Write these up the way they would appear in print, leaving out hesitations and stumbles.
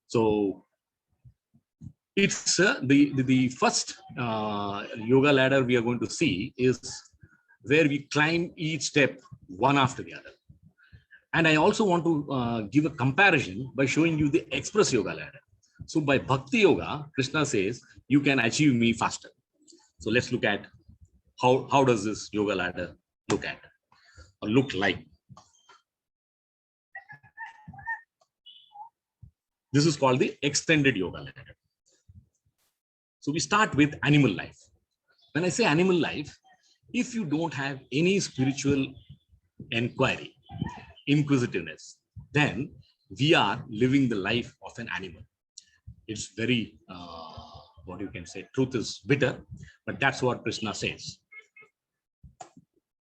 So it's the first yoga ladder we are going to see is where we climb each step one after the other. And I also want to give a comparison by showing you the express yoga ladder. So by Bhakti Yoga, Krishna says, you can achieve me faster. So let's look at how does this yoga ladder look like. This is called the extended yoga ladder. So we start with animal life. When I say animal life, if you don't have any spiritual inquiry, inquisitiveness, then we are living the life of an animal. It's very, what you can say, truth is bitter, but that's what Krishna says.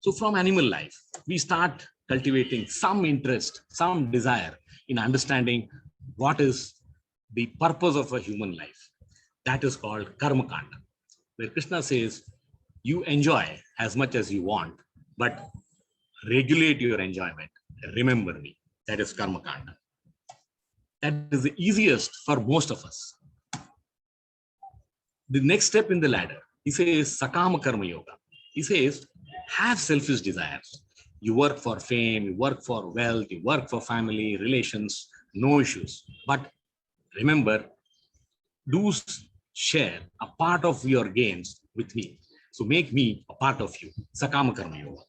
So from animal life, we start cultivating some interest, some desire in understanding what is the purpose of a human life. That is called Karma Kanda, where Krishna says, you enjoy as much as you want, but regulate your enjoyment. Remember me. That is Karma Kanda. That is the easiest for most of us. The next step in the ladder, he says Sakama Karma Yoga. He says, have selfish desires. You work for fame, you work for wealth, you work for family, relations, no issues. But remember, do share a part of your gains with me. So make me a part of you. Sakama Karma Yoga.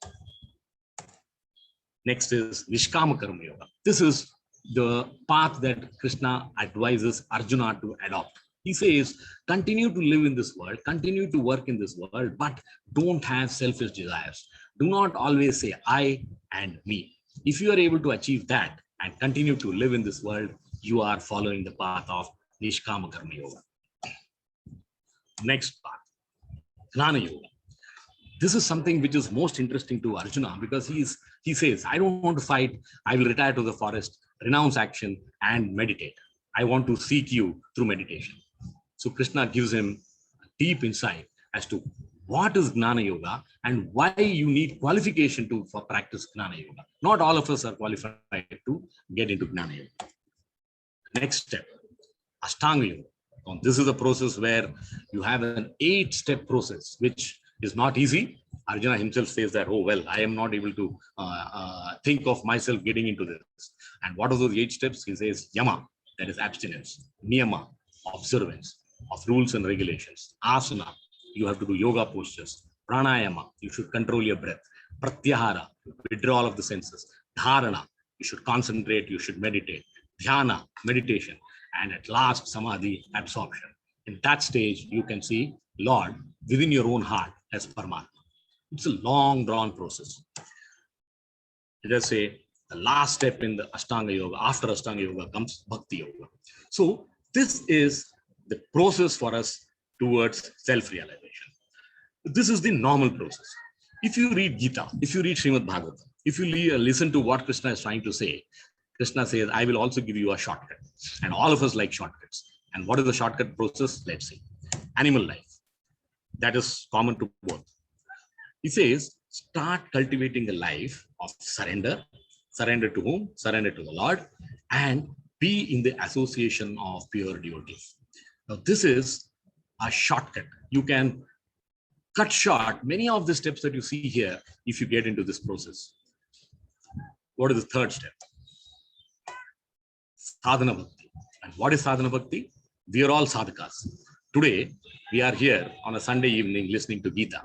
Next is Niskama Karma Yoga. This is the path that Krishna advises Arjuna to adopt. He says, continue to live in this world, continue to work in this world, but don't have selfish desires. Do not always say I and me. If you are able to achieve that and continue to live in this world, you are following the path of Niskama Karma Yoga. Next path, Jnana Yoga. This is something which is most interesting to Arjuna because he says, I don't want to fight. I will retire to the forest, renounce action and meditate. I want to seek you through meditation. So Krishna gives him deep insight as to what is Jnana Yoga and why you need qualification for practice Jnana Yoga. Not all of us are qualified to get into Jnana Yoga. Next step, Ashtanga Yoga. This is a process where you have an 8-step process, which is not easy. Arjuna himself says that, oh, well, I am not able to think of myself getting into this. And what are those 8 steps? He says, Yama, that is abstinence, Niyama, observance of rules and regulations, Asana, you have to do yoga postures, Pranayama, you should control your breath, Pratyahara, withdrawal of the senses, Dharana, you should concentrate, you should meditate, Dhyana, meditation, and at last, Samadhi, absorption. In that stage, you can see Lord within your own heart as Paramatma. It's a long drawn process. Let us say the last step in the Ashtanga Yoga, after Ashtanga Yoga comes Bhakti Yoga. So this is the process for us towards self-realization. This is the normal process. If you read Gita, if you read Srimad Bhagavatam, if you listen to what Krishna is trying to say, Krishna says, I will also give you a shortcut. And all of us like shortcuts. And what is the shortcut process? Let's see. Animal life. That is common to both. He says, start cultivating a life of surrender. Surrender to whom? Surrender to the Lord. And be in the association of pure devotees. Now, this is a shortcut. You can cut short many of the steps that you see here if you get into this process. What is the third step? Sadhana Bhakti. And what is Sadhana Bhakti? We are all sadhakas. Today, we are here on a Sunday evening listening to Gita.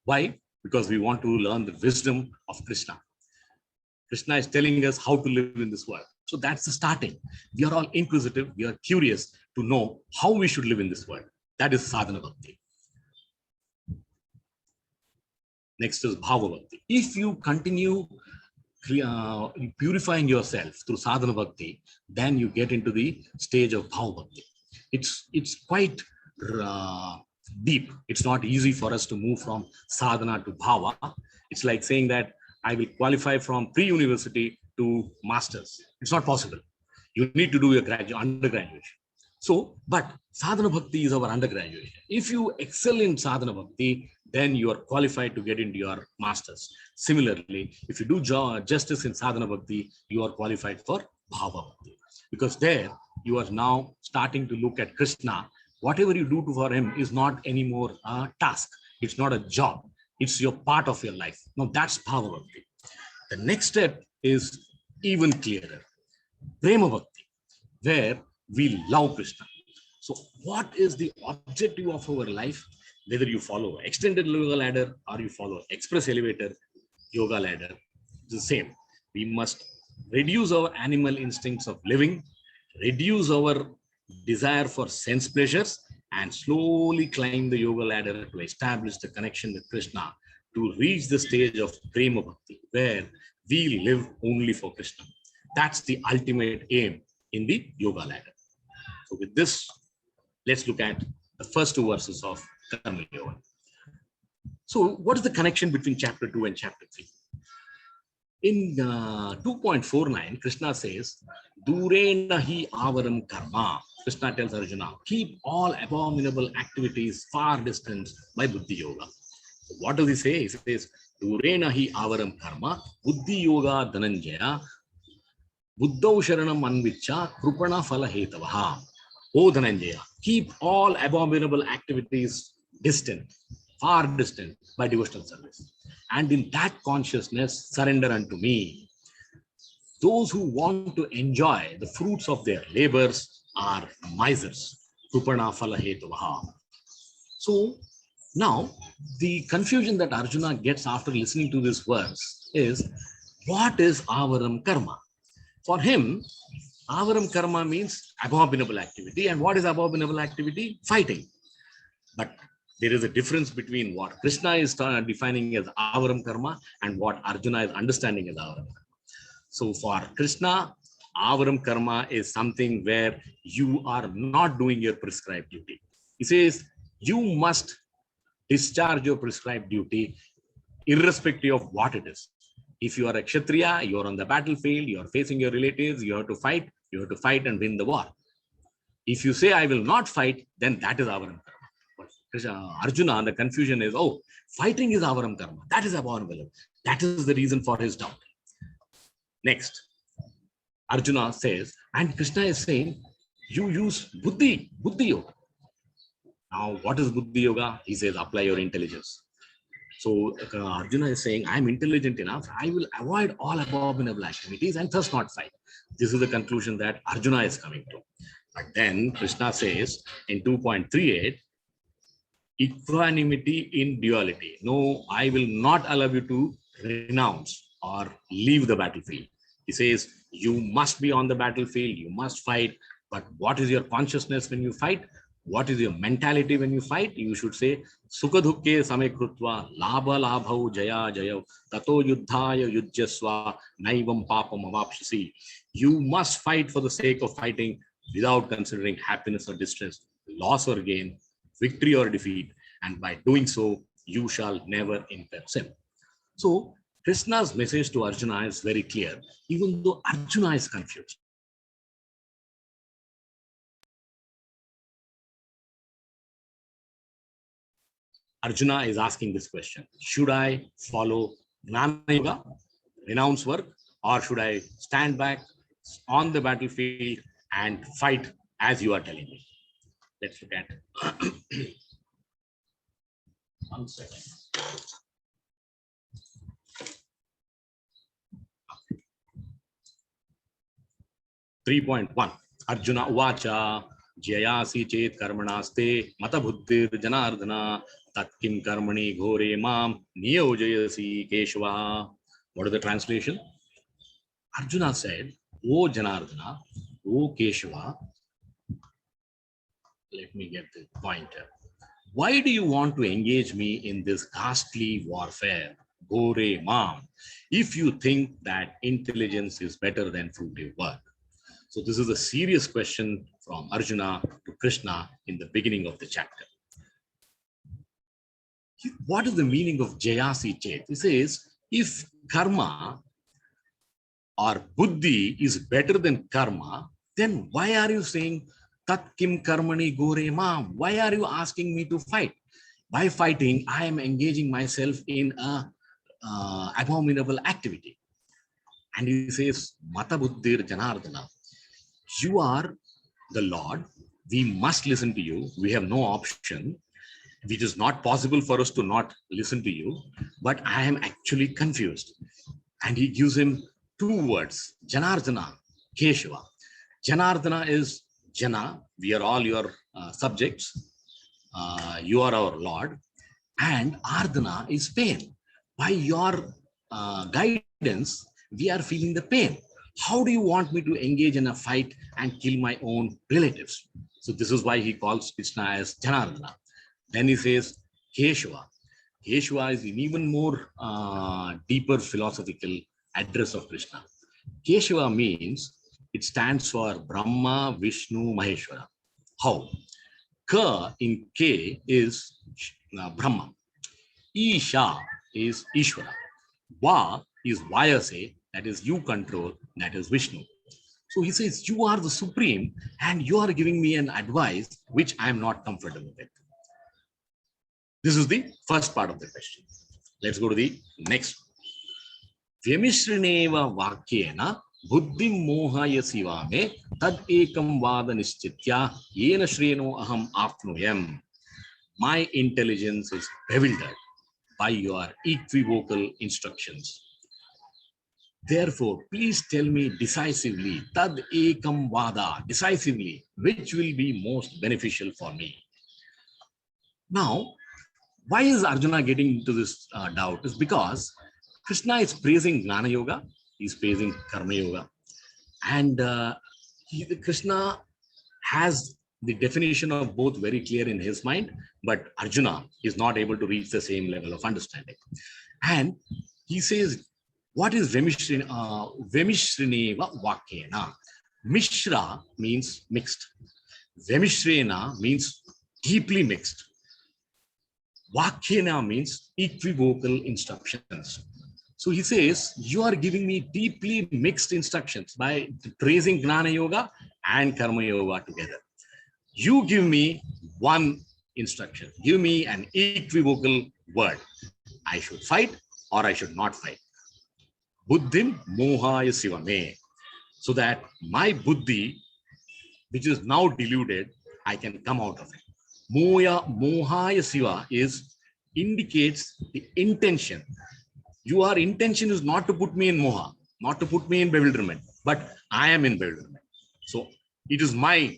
Why? Because we want to learn the wisdom of Krishna. Krishna is telling us how to live in this world. So that's the starting. We are all inquisitive. We are curious to know how we should live in this world. That is Sadhana Bhakti. Next is Bhava Bhakti. If you continue purifying yourself through Sadhana Bhakti, then you get into the stage of Bhava Bhakti. It's quite deep. It's not easy for us to move from sadhana to bhava. It's like saying that I will qualify from pre-university to masters. It's not possible. You need to do your undergraduation. So, but sadhana bhakti is our undergraduation. If you excel in sadhana bhakti, then you are qualified to get into your masters. Similarly, if you do justice in sadhana bhakti, you are qualified for bhava bhakti. Because there you are now starting to look at Krishna. Whatever you do for him is not anymore a task. It's not a job. It's your part of your life. Now that's Bhava Bhakti. The next step is even clearer. Prema Bhakti, where we love Krishna. So what is the objective of our life? Whether you follow extended yoga ladder or you follow express elevator yoga ladder, it's the same. We must reduce our animal instincts of living, reduce our desire for sense pleasures, and slowly climb the yoga ladder to establish the connection with Krishna, to reach the stage of Prema Bhakti, where we live only for Krishna. That's the ultimate aim in the yoga ladder. So with this, let's look at the first two verses of Karma Yoga. So what is the connection between chapter 2 and chapter 3? In 2.49, Krishna says, Durena hi avaram karma. Krishna tells Arjuna, keep all abominable activities far distant by Buddhi Yoga. So what does he say? He says, Durena hi avaram karma, Buddhi Yoga dhananjaya, Buddhau sharanam anvicha, krupana phala hetavaha. O Dhananjaya, keep all abominable activities distant, far distant by devotional service. And in that consciousness, surrender unto me. Those who want to enjoy the fruits of their labors are misers. Krupana phala hetavaha. So now the confusion that Arjuna gets after listening to this verse is, what is avaram karma? For him, avaram karma means abominable activity. And what is abominable activity? Fighting. But there is a difference between what Krishna is defining as avaram karma and what Arjuna is understanding as avaram karma. So for Krishna, avaram karma is something where you are not doing your prescribed duty. He says, you must discharge your prescribed duty irrespective of what it is. If you are a Kshatriya, you are on the battlefield, you are facing your relatives, you have to fight and win the war. If you say, I will not fight, then that is avaram karma. But Arjuna, the confusion is, oh, fighting is avaram karma. That is abominable. That is the reason for his doubt. Next, Arjuna says, and Krishna is saying, you use buddhi yoga. Now, what is buddhi yoga? He says, apply your intelligence. So Arjuna is saying, I am intelligent enough, I will avoid all abominable activities and thus not fight. This is the conclusion that Arjuna is coming to. But then Krishna says in 2.38, equanimity in duality. No, I will not allow you to renounce or leave the battlefield. He says, you must be on the battlefield, you must fight. But what is your consciousness when you fight? What is your mentality when you fight? You should say, Sukha dhukke same krutva, labha labhau jaya jaya, tato yuddhaya yujyasva, naivam papam avapshasi. You must fight for the sake of fighting without considering happiness or distress, loss or gain, victory or defeat. And by doing so, you shall never incur sin. So Krishna's message to Arjuna is very clear, even though Arjuna is confused. Arjuna is asking this question: should I follow Jnana Yoga, renounce work, or should I stand back on the battlefield and fight as you are telling me? Let's look at 1 second. 3.1 Arjuna Uvacha Jayasi Chet Karmanaste Mata Buddhir Janardana Tatkim Karmani Ghore Mam Niyojayasi Keshava. What is the translation? Arjuna said, O Janardana, O Keshava, let me get the pointer. Why do you want to engage me in this ghastly warfare, Ghore Mam, if you think that intelligence is better than fruitive work? So this is a serious question from Arjuna to Krishna in the beginning of the chapter. What is the meaning of Jayasi Chet? He says, if karma or buddhi is better than karma, then why are you saying Tat Kim Karmani Gore Mam? Why are you asking me to fight? By fighting, I am engaging myself in a abominable activity. And he says, Mata Buddhir Janardana. You are the Lord, we must listen to you. We have no option. It is not possible for us to not listen to you, but I am actually confused. And he gives him two words, Janardana, Keshava. Janardana is Jana, we are all your subjects. You are our Lord. And Ardhana is pain. By your guidance, we are feeling the pain. How do you want me to engage in a fight and kill my own relatives? So this is why he calls Krishna as Janardana. Then he says Keshava. Keshava is an even more deeper philosophical address of Krishna. Keshava means it stands for Brahma, Vishnu, Maheshwara. How? Ka in K is Brahma. Isha is Ishvara. Va is Vayase, that is you control, that is Vishnu. So he says, you are the supreme and you are giving me an advice which I am not comfortable with. This is the first part of the question. Let's go to the next one. Vyamishrineva vakyena buddhi mohaya sivame tad ekam vada nischitya yena shreno aham apnuyam. My intelligence is bewildered by your equivocal instructions. Therefore, please tell me decisively, tad ekam vada, decisively, which will be most beneficial for me. Now, why is Arjuna getting into this doubt? Is because Krishna is praising Jnana Yoga, he's praising Karma Yoga, and Krishna has the definition of both very clear in his mind, but Arjuna is not able to reach the same level of understanding. And he says, what is Vemishrineva Vakyena? Mishra means mixed. Vemishrena means deeply mixed. Vakyena means equivocal instructions. So he says, you are giving me deeply mixed instructions by praising Jnana Yoga and Karma Yoga together. You give me one instruction, give me an equivocal word. I should fight or I should not fight. Buddhim mohaya sivame. So that my buddhi, which is now deluded, I can come out of it. Mohaya siva indicates the intention. Your intention is not to put me in moha, not to put me in bewilderment, but I am in bewilderment. So it is my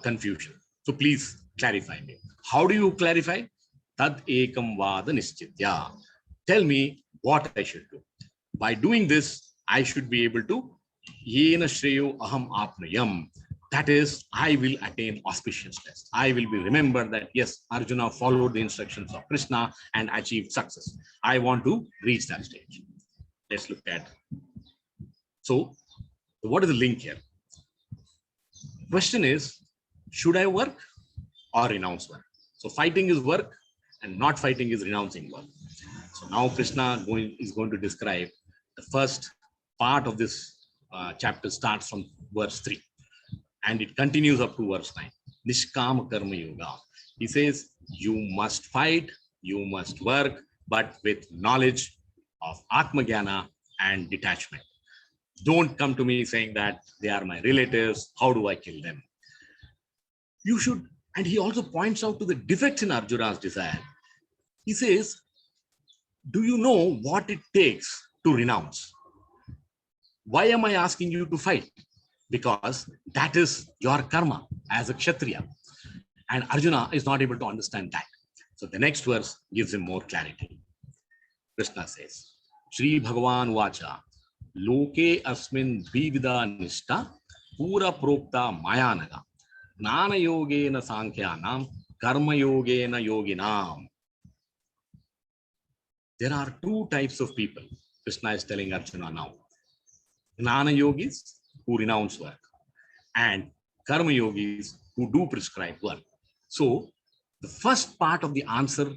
confusion. So please clarify me. How do you clarify? Tad ekam vada nischitya. Tell me what I should do. By doing this, I should be able to yena shreyo aham apnayam. That is, I will attain auspiciousness. I will be remembered that yes, Arjuna followed the instructions of Krishna and achieved success. I want to reach that stage. Let's look at. So, what is the link here? Question is, should I work or renounce work? So fighting is work and not fighting is renouncing work. So now Krishna is going to describe the first part of this chapter. Starts from verse 3 and it continues up to verse 9. Niskama Karma Yoga. He says, you must fight, you must work, but with knowledge of Atma Jnana and detachment. Don't come to me saying that they are my relatives. How do I kill them? You should, and he also points out to the defects in Arjuna's desire. He says, do you know what it takes to renounce? Why am I asking you to fight? Because that is your karma as a Kshatriya. And Arjuna is not able to understand that. So the next verse gives him more clarity. Krishna says, Shri Bhagavan Vacha, Loke Asmin Dvivida Nishta, Pura Prokta Mayanaga, Jnana Yogena Sankhyanam, Karma Yogena Yoginam. There are two types of people, Krishna is telling Arjuna now. Jnana Yogis, who renounce work, and Karma Yogis, who do prescribe work. So, the first part of the answer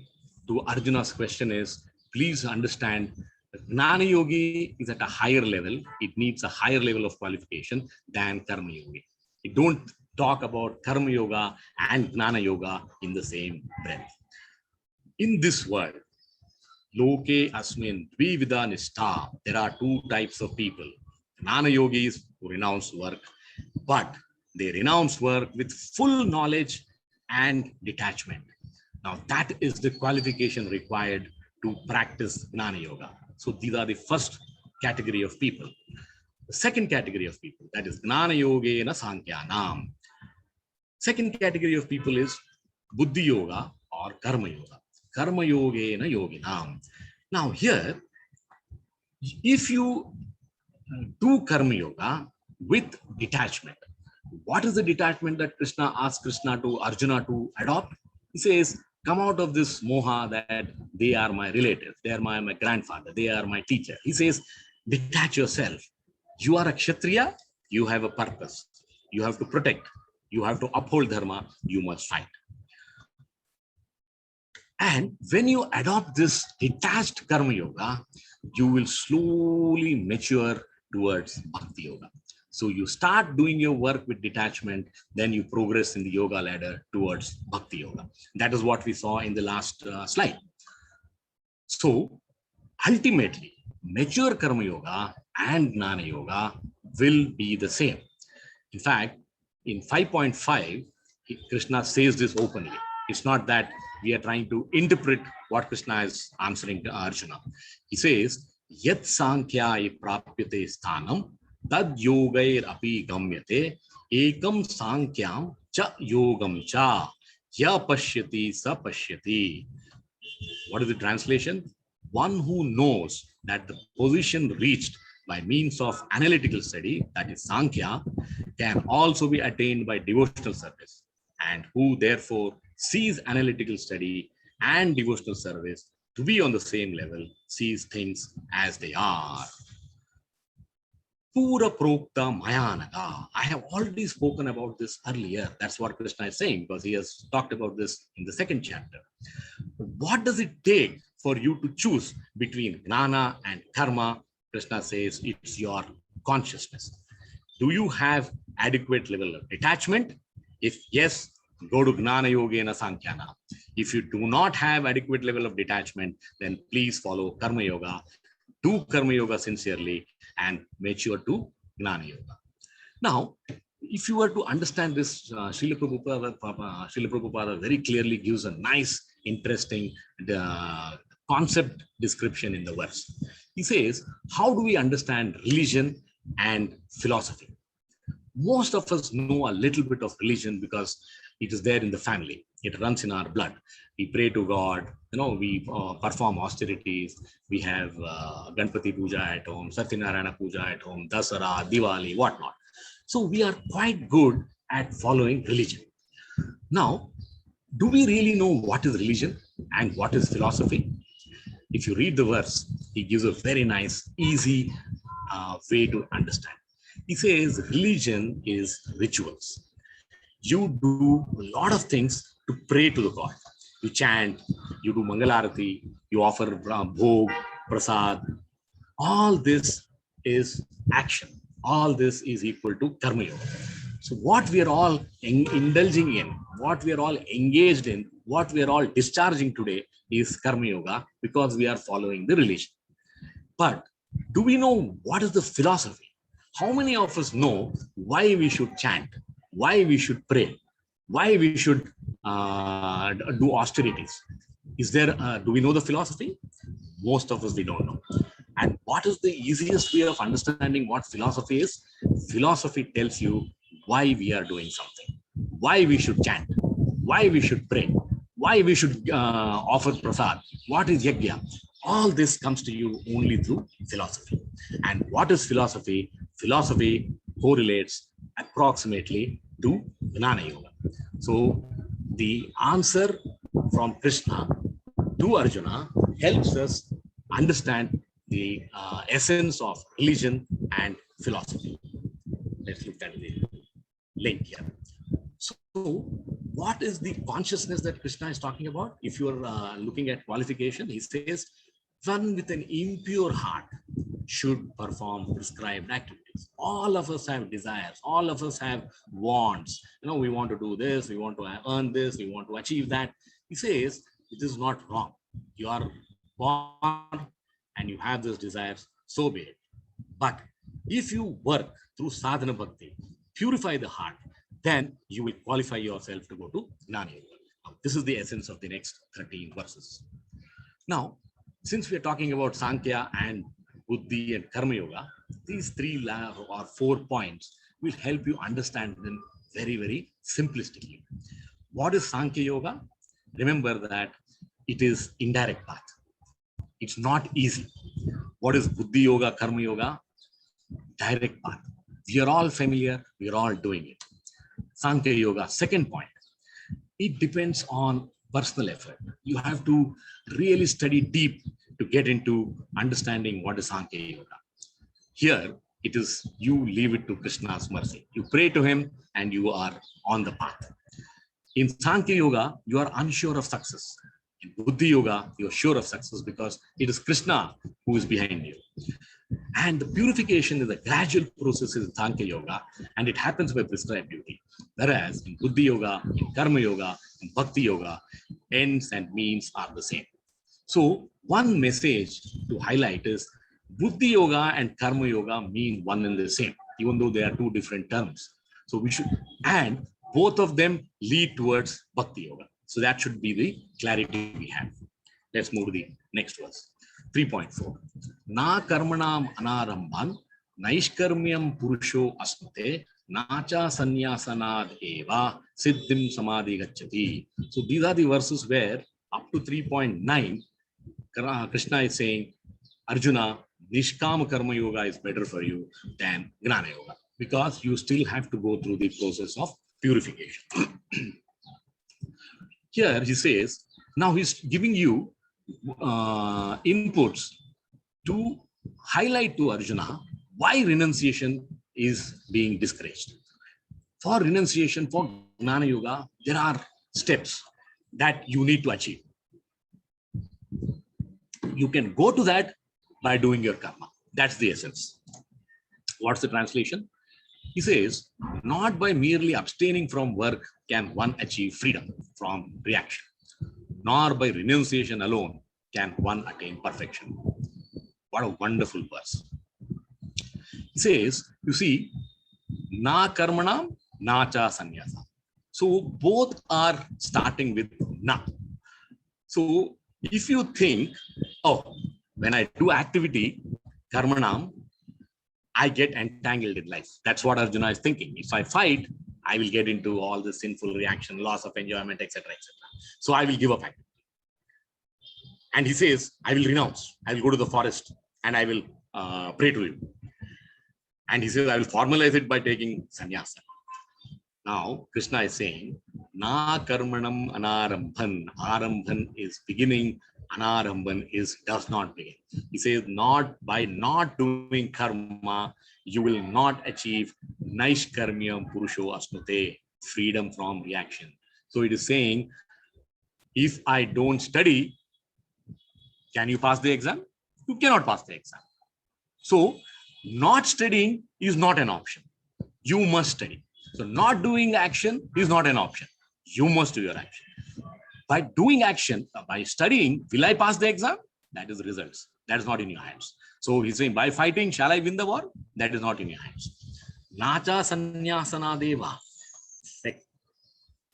to Arjuna's question is, please understand that Jnana Yogi is at a higher level. It needs a higher level of qualification than Karma Yogi. We don't talk about Karma Yoga and Jnana Yoga in the same breath. In this world, Loke Asmin Dvivida Nishta, there are two types of people. Jnana Yogis who renounce work, but They renounce work with full knowledge and detachment. Now, that is the qualification required to practice Jnana Yoga. So these are the first category of people. The second category of people, that is Jnana Yogena Sankhyanam. Second category of people is Buddhi Yoga or Karma Yoga. Karma Yogena Yoginam. Now here, if you do Karma Yoga with detachment, what is the detachment that Krishna asked Krishna to Arjuna to adopt? He says, come out of this moha that they are my relatives, they are my grandfather, they are my teacher. He says, detach yourself. You are a Kshatriya, you have a purpose. You have to protect, you have to uphold dharma, you must fight. And when you adopt this detached Karma Yoga, you will slowly mature towards Bhakti Yoga. So you start doing your work with detachment, then you progress in the yoga ladder towards Bhakti Yoga. That is what we saw in the last slide. So ultimately, mature Karma Yoga and Jnana Yoga will be the same. In fact, in 5.5, Krishna says this openly. It's not that we are trying to interpret what Krishna is answering to Arjuna. He says, Yat Sankhya prapyate sthanam tad yogair api gamyate ekam sankhyam cha yogam cha ya pashyati sa pashyati. What is the translation? One who knows that the position reached by means of analytical study, that is Sankhya, can also be attained by devotional service, and who therefore sees analytical study and devotional service to be on the same level, sees things as they are. Pura Prokta Mayanaga. I have already spoken about this earlier. That's what Krishna is saying, because he has talked about this in the second chapter. What does it take for you to choose between Jnana and Karma? Krishna says it's your consciousness. Do you have adequate level of detachment? If yes, go to Jnana Yogena Sankhyana. If you do not have adequate level of detachment, then please follow Karma Yoga. Do Karma Yoga sincerely and mature to Jnana Yoga. Now, if you were to understand this, Srila Prabhupada very clearly gives a nice, interesting concept description in the verse. He says, how do we understand religion and philosophy? Most of us know a little bit of religion because it is there in the family. It runs in our blood. We pray to God, we perform austerities. We have Ganpati Puja at home, Satyanarayana Puja at home, Dasara, Diwali, whatnot. So we are quite good at following religion. Now, do we really know what is religion and what is philosophy? If you read the verse, he gives a very nice, easy way to understand. He says religion is rituals. You do a lot of things to pray to the God. You chant, you do Mangalarati, you offer bhog, prasad. All this is action. All this is equal to Karma Yoga. So what we are all indulging in, what we are all engaged in, what we are all discharging today is Karma Yoga, because we are following the religion. But do we know what is the philosophy? How many of us know why we should chant, why we should pray, why we should do austerities? Do we know the philosophy? Most of us, we don't know. And what is the easiest way of understanding what philosophy is? Philosophy tells you why we are doing something, why we should chant, why we should pray, why we should offer prasad, what is yajna. All this comes to you only through philosophy. And what is philosophy? Philosophy correlates approximately to Jnana Yoga. So the answer from Krishna to Arjuna helps us understand the essence of religion and philosophy. Let's look at the link here. So what is the consciousness that Krishna is talking about? If you are looking at qualification, he says, one with an impure heart should perform prescribed activities. All of us have desires. All of us have wants. We want to do this. We want to earn this. We want to achieve that. He says, it is not wrong. You are born and you have those desires, so be it. But if you work through sadhana bhakti, purify the heart, then you will qualify yourself to go to Jnana Yoga. This is the essence of the next 13 verses. Now, since we are talking about Sankhya and Buddhi and Karma Yoga, these 3 or 4 points will help you understand them very, very simplistically. What is Sankhya Yoga? Remember that it is indirect path. It's not easy. What is Buddhi Yoga, Karma Yoga? Direct path. We are all familiar. We are all doing it. Sankhya Yoga, second point. It depends on personal effort. You have to really study deep to get into understanding what is Sankhya Yoga. Here, it is you leave it to Krishna's mercy. You pray to him and you are on the path. In Sankhya Yoga, you are unsure of success. In Buddhi Yoga, you are sure of success because it is Krishna who is behind you. And the purification is a gradual process in Sankhya Yoga, and it happens by prescribed duty. Whereas in Buddhi Yoga, in Karma Yoga, in Bhakti Yoga, ends and means are the same. So one message to highlight is Buddhi Yoga and Karma Yoga mean one and the same, even though they are 2 different terms. So we should, and both of them lead towards Bhakti Yoga. So that should be the clarity we have. Let's move to the next verse. 3.4. Na karmanam anarambhan naishkarmyam purusho asmate nacha sanyasanad eva siddhim samadhi gacchati. So these are the verses where up to 3.9 Krishna is saying, Arjuna, Niskama Karma Yoga is better for you than Jnana Yoga because you still have to go through the process of purification. Here he says, now he's giving you inputs to highlight to Arjuna why renunciation is being discouraged. For renunciation, for Jnana Yoga, there are steps that you need to achieve. You can go to that by doing your karma. That's the essence. What's the translation? He says, not by merely abstaining from work can one achieve freedom from reaction, nor by renunciation alone can one attain perfection. What a wonderful verse. He says, you see, na karmanam, na cha sannyasa. So both are starting with na. So if you think, oh, when I do activity, karmanam, I get entangled in life. That's what Arjuna is thinking. If I fight, I will get into all the sinful reaction, loss of enjoyment, etc., etc. So I will give up activity. And he says, I will renounce. I will go to the forest and I will pray to him. And he says, I will formalize it by taking sannyasa. Now, Krishna is saying, na karmanam anarambhan. Arambhan is beginning. Anarambhan is does not begin. He says, not by not doing karma, you will not achieve naishkarmyam purusho asnute, freedom from reaction. So it is saying, if I don't study, can you pass the exam? You cannot pass the exam. So not studying is not an option. You must study. So not doing action is not an option. You must do your action. By doing action, by studying, will I pass the exam? That is the results. That is not in your hands. So he's saying, by fighting, shall I win the war? That is not in your hands. Nacha sannyasanad eva.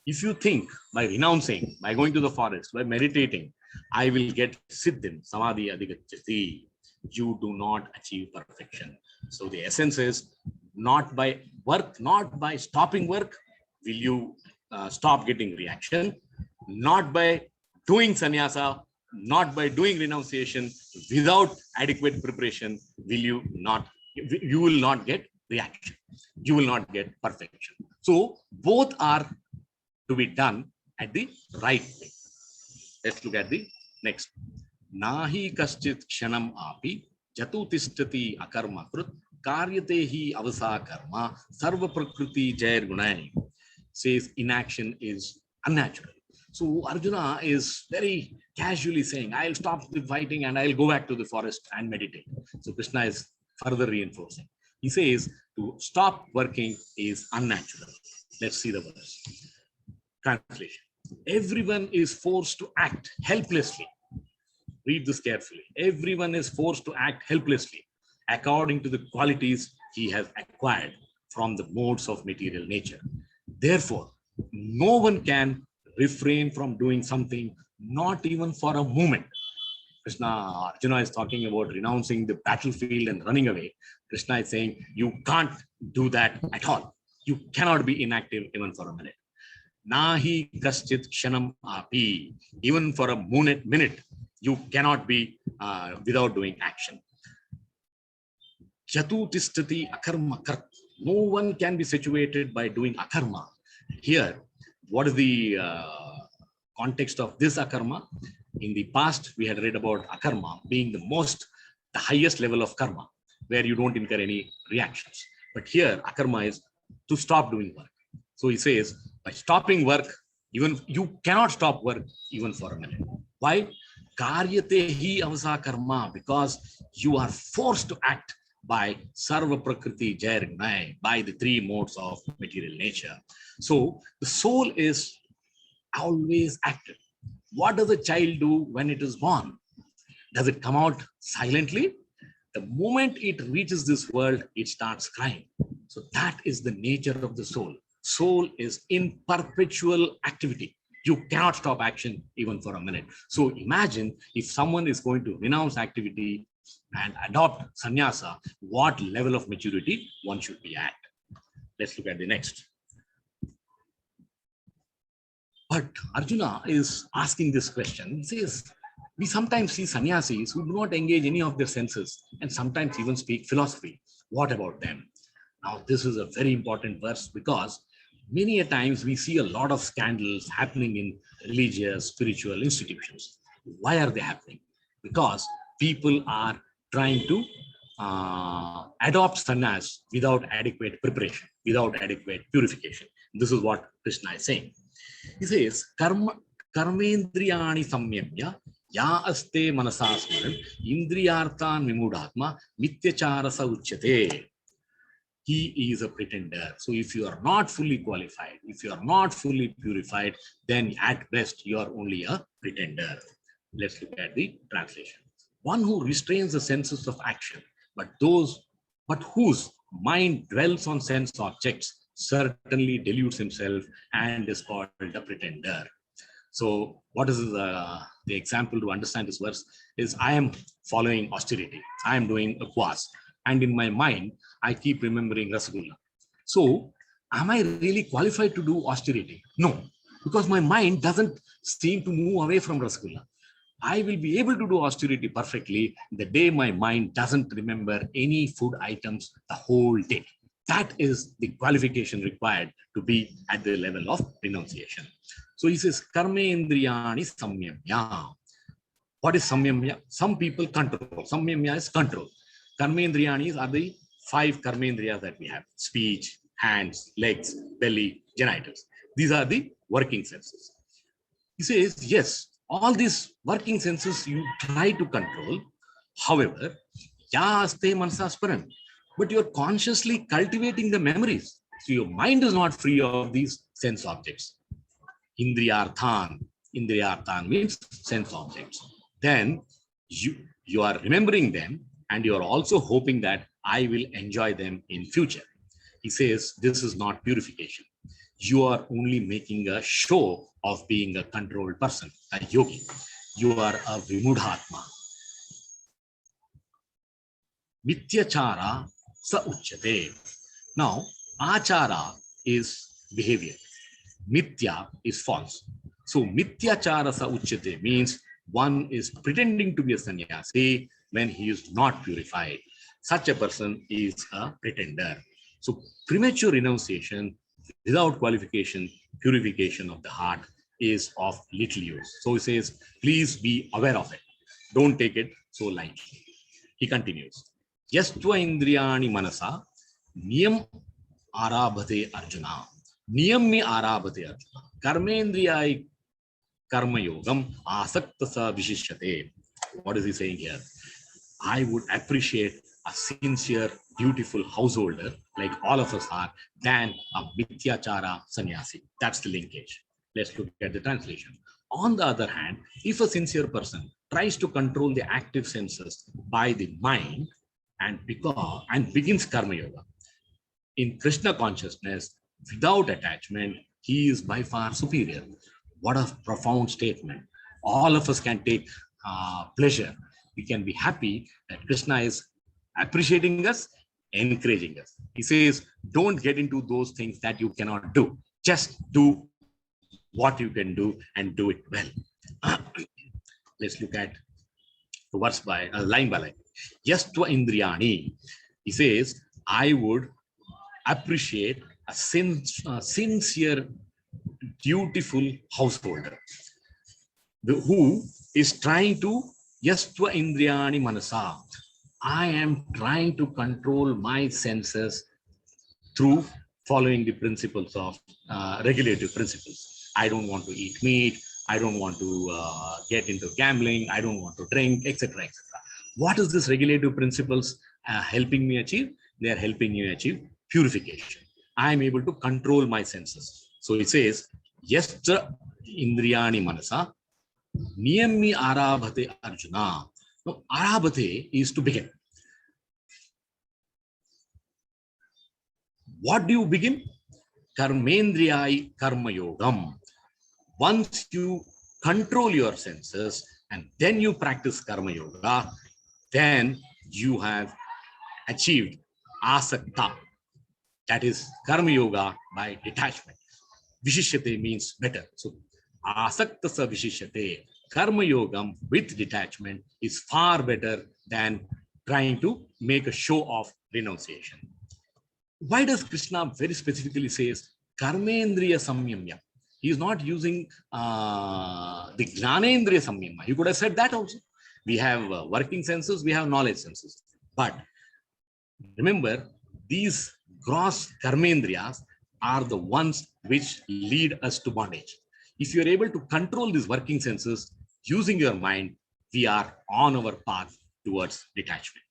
If you think by renouncing, by going to the forest, by meditating, I will get siddhim, samadhi adhigacchati, you do not achieve perfection. So the essence is, not by work, not by stopping work, will you stop getting reaction. Not by doing sannyasa, not by doing renunciation, without adequate preparation, you will not get reaction. You will not get perfection. So both are to be done at the right way. Let's look at the next. Nahi kaschit kshanam api jatutistati akarma krut karyate hi avasa karma sarva prakriti jair gunai. Says inaction is unnatural. So Arjuna is very casually saying, I'll stop the fighting and I'll go back to the forest and meditate. So Krishna is further reinforcing. He says to stop working is unnatural. Let's see the verse. Translation. Everyone is forced to act helplessly. Read this carefully. Everyone is forced to act helplessly according to the qualities he has acquired from the modes of material nature. Therefore, no one can refrain from doing something, not even for a moment. Arjuna is talking about renouncing the battlefield and running away. Krishna is saying you can't do that at all. You cannot be inactive even for a minute. Nahi kaschit kshanam api. Even for a minute, you cannot be without doing action. Jatu tistati akarma kart. No one can be situated by doing akarma. Here, what is the context of this akarma? In the past, we had read about akarma being the highest level of karma, where you don't incur any reactions. But here, akarma is to stop doing work. So he says, by stopping work, even you cannot stop work even for a minute. Why? Karyate hi avasa karma, because you are forced to act by sarva prakriti jaya, by the three modes of material nature. So the soul is always active. What does a child do when it is born? Does it come out silently? The moment it reaches this world, it starts crying. So that is the nature of the soul. Soul is in perpetual activity. You cannot stop action even for a minute. So imagine if someone is going to renounce activity and adopt sannyasa, what level of maturity one should be at. Let's look at the next. But Arjuna is asking this question. He says, we sometimes see sannyasis who do not engage any of their senses and sometimes even speak philosophy. What about them? Now, this is a very important verse because many a times we see a lot of scandals happening in religious, spiritual institutions. Why are they happening? Because people are trying to adopt sannyas without adequate preparation, without adequate purification. This is what Krishna is saying. He says, karmendriyani samyamya ya aste manasasmaran indriyartan vimudhatma mityacharasa uchyate. He is a pretender. So if you are not fully qualified, if you are not fully purified, then at best you are only a pretender. Let's look at the translation. One who restrains the senses of action, but whose mind dwells on sense objects certainly deludes himself and is called a pretender. So what is the example to understand this verse is I am following austerity. I am doing a upvas. And in my mind, I keep remembering Rasgulla. So am I really qualified to do austerity? No, because my mind doesn't seem to move away from Rasgulla. I will be able to do austerity perfectly the day my mind doesn't remember any food items the whole day. That is the qualification required to be at the level of renunciation. So he says, karmendriyani samyamya. What is samyamya? Some people control. Samyamya is control. Karmendriyanis are the 5 karmendriyas that we have: speech, hands, legs, belly, genitals. These are the working senses. He says, yes, all these working senses you try to control. However, yaste manasasparan, but you're consciously cultivating the memories. So your mind is not free of these sense objects. Indriyarthan means sense objects. Then you are remembering them and you are also hoping that I will enjoy them in future. He says this is not purification. You are only making a show of being a controlled person, a yogi. You are a vimudhatma. Mityachara sa uchyate. Now, achara is behavior. Mithya is false. So, mityachara sa uchyate means one is pretending to be a sannyasi when he is not purified. Such a person is a pretender. So, premature renunciation without qualification, purification of the heart is of little use. So he says, please be aware of it. Don't take it so lightly. He continues. Yastva indriyani manasa niyam arabhate Arjuna. Niyam me arabhate Arjuna. Karmendriyai karma yogam asakta sa vishishyate. What is he saying here? I would appreciate a sincere, beautiful householder, like all of us are, than a mithyachara sannyasi. That's the linkage. Let's look at the translation. On the other hand, if a sincere person tries to control the active senses by the mind and begins karma yoga, in Krishna consciousness, without attachment, he is by far superior. What a profound statement. All of us can take pleasure. We can be happy that Krishna is appreciating us, encouraging us. He says, don't get into those things that you cannot do. Just do what you can do and do it well. Let's look at the verse by line by line. Yastva Indriyani. He says, I would appreciate a sincere, dutiful householder who is trying to Yastva Indriyani Manasa. I am trying to control my senses through following the principles of regulative principles. I don't want to eat meat. I don't want to get into gambling. I don't want to drink, etc., etc. What is this regulative principles helping me achieve? They are helping me achieve purification. I am able to control my senses. So it says, Yastra Indriyani Manasa, Niyami Arabhate Arjuna. Now, Arabhate is to begin. What do you begin? Karmendriyai Karma Yogam. Once you control your senses and then you practice Karma Yoga, then you have achieved Asakta. That is Karma Yoga by detachment. Vishishyate means better. So Asakta sa Vishishyate. Karma Yogam with detachment is far better than trying to make a show of renunciation. Why does Krishna very specifically says Karmendriya Samyamya? He is not using the Jnanendriya Samyama. He could have said that also. We have working senses, we have knowledge senses. But remember, these gross Karmendriyas are the ones which lead us to bondage. If you are able to control these working senses using your mind, we are on our path towards detachment.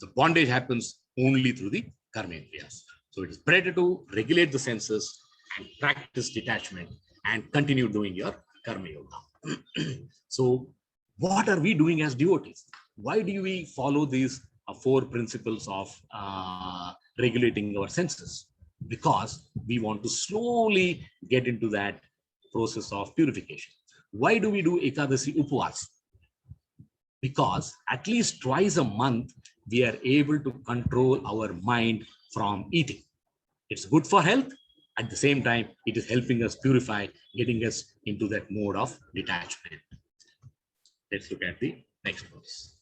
The bondage happens only through the Karmendriyas. So it is better to regulate the senses and practice detachment and continue doing your Karma Yoga. So what are we doing as devotees? Why do we follow these 4 principles of regulating our senses? Because we want to slowly get into that process of purification. Why do we do Ekadasi Upavas? Because at least twice a month, we are able to control our mind from eating. It's good for health. At the same time, it is helping us purify, getting us into that mode of detachment. Let's look at the next verse.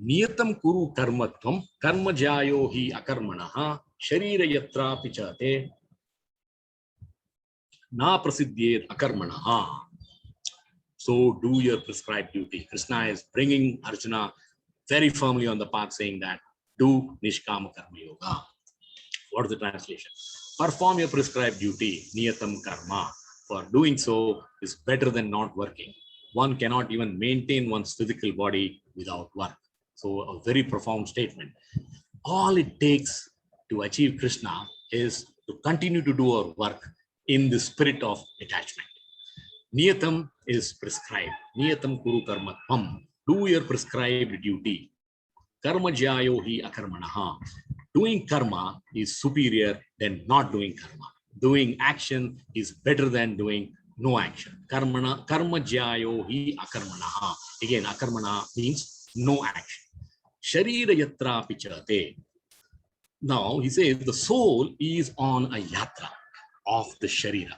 Niyatam kuru karmatvam karma jayo hi akarmanaha sharira yatra pichate na prasiddhyet akarmanaha. So do your prescribed duty. Krishna is bringing Arjuna very firmly on the path, saying that do Niskama Karma Yoga. What is the translation? Perform your prescribed duty, Niyatam Karma. For doing so is better than not working. One cannot even maintain one's physical body without work. So a very profound statement. All it takes to achieve Krishna is to continue to do our work in the spirit of detachment. Niyatam is prescribed. Niyatam kuru karma tvam. Do your prescribed duty. Karma jayo hi akarmanaha. Doing karma is superior than not doing karma. Doing action is better than doing no action. Karma jayo hi akarmanaha. Again, akarmana means no action. Sharira yatra pichate. Now he says the soul is on a yatra of the sharira.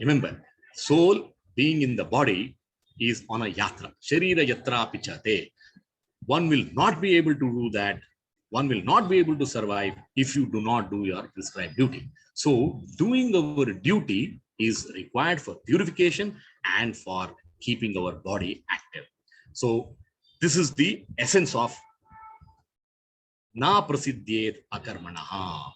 Remember, soul being in the body is on a yatra. Sharira yatra pichate. One will not be able to do that. One will not be able to survive if you do not do your prescribed duty. So doing our duty is required for purification and for keeping our body active. So this is the essence of na prasiddhyet akarmanaha.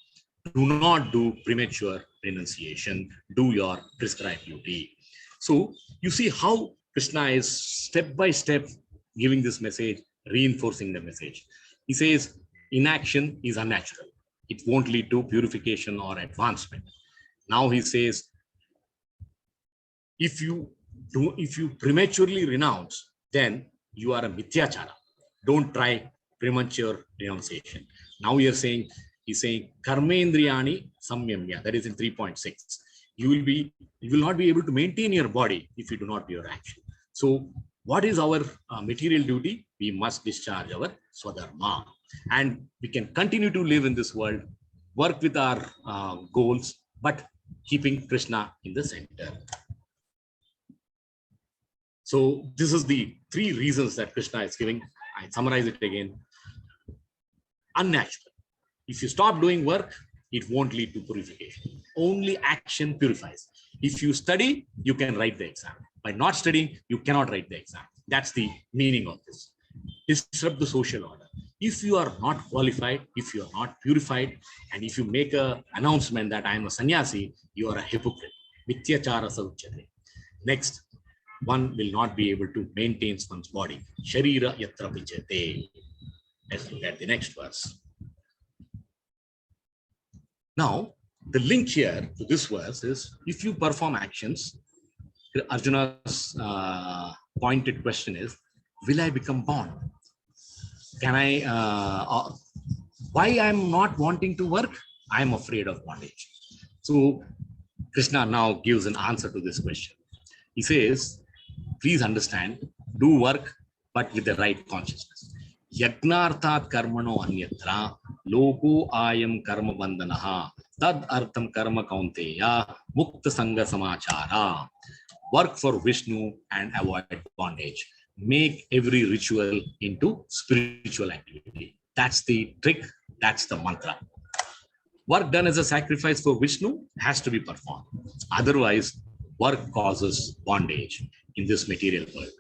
Do not do premature renunciation. Do your prescribed duty. So you see how Krishna is step by step giving this message, reinforcing the message. He says inaction is unnatural. It won't lead to purification or advancement. Now he says If you prematurely renounce, then you are a mithyachara. Don't try premature renunciation. Now he's saying karmendriyani samyamya. That is in 3.6. You will not be able to maintain your body if you do not do your action. So what is our material duty? We must discharge our swadharma, and we can continue to live in this world, work with our goals, but keeping Krishna in the center. So this is the 3 reasons that Krishna is giving. I summarize it again. Unnatural. If you stop doing work, it won't lead to purification. Only action purifies. If you study, you can write the exam. By not studying, you cannot write the exam. That's the meaning of this. Disrupt the social order. If you are not qualified, if you are not purified, and if you make an announcement that I am a sannyasi, you are a hypocrite. Mithyachara sauchyate. Next, one will not be able to maintain one's body. Sharira yatra vichate. Let's look at the next verse. Now, the link here to this verse is, if you perform actions, Arjuna's pointed question is, will I become born? Can I, why I'm not wanting to work? I'm afraid of bondage. So Krishna now gives an answer to this question. He says, please understand, do work, but with the right consciousness. Yagnarthat karmano anyatra loko ayam karma bandhanaha tad artham karma kaunteya mukta sangha samachara. Work for Vishnu and avoid bondage. Make every ritual into spiritual activity. That's the trick. That's the mantra. Work done as a sacrifice for Vishnu has to be performed. Otherwise, work causes bondage in this material world.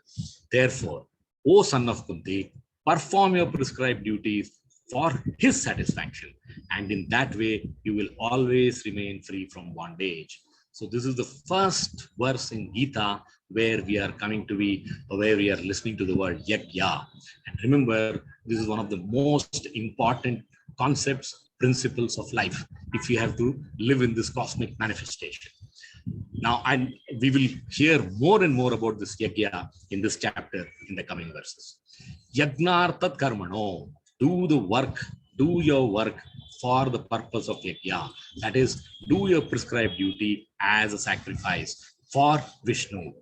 Therefore, O son of Kunti, perform your prescribed duties for his satisfaction. And in that way, you will always remain free from bondage. So this is the first verse in Gita where we are coming to be, where we are listening to the word yajna. And remember, this is one of the most important concepts, principles of life, if you have to live in this cosmic manifestation. Now, and we will hear more and more about this yajna in this chapter in the coming verses. Yagnartat karmano, do the work, do your work for the purpose of yajna. That is, do your prescribed duty as a sacrifice for Vishnu.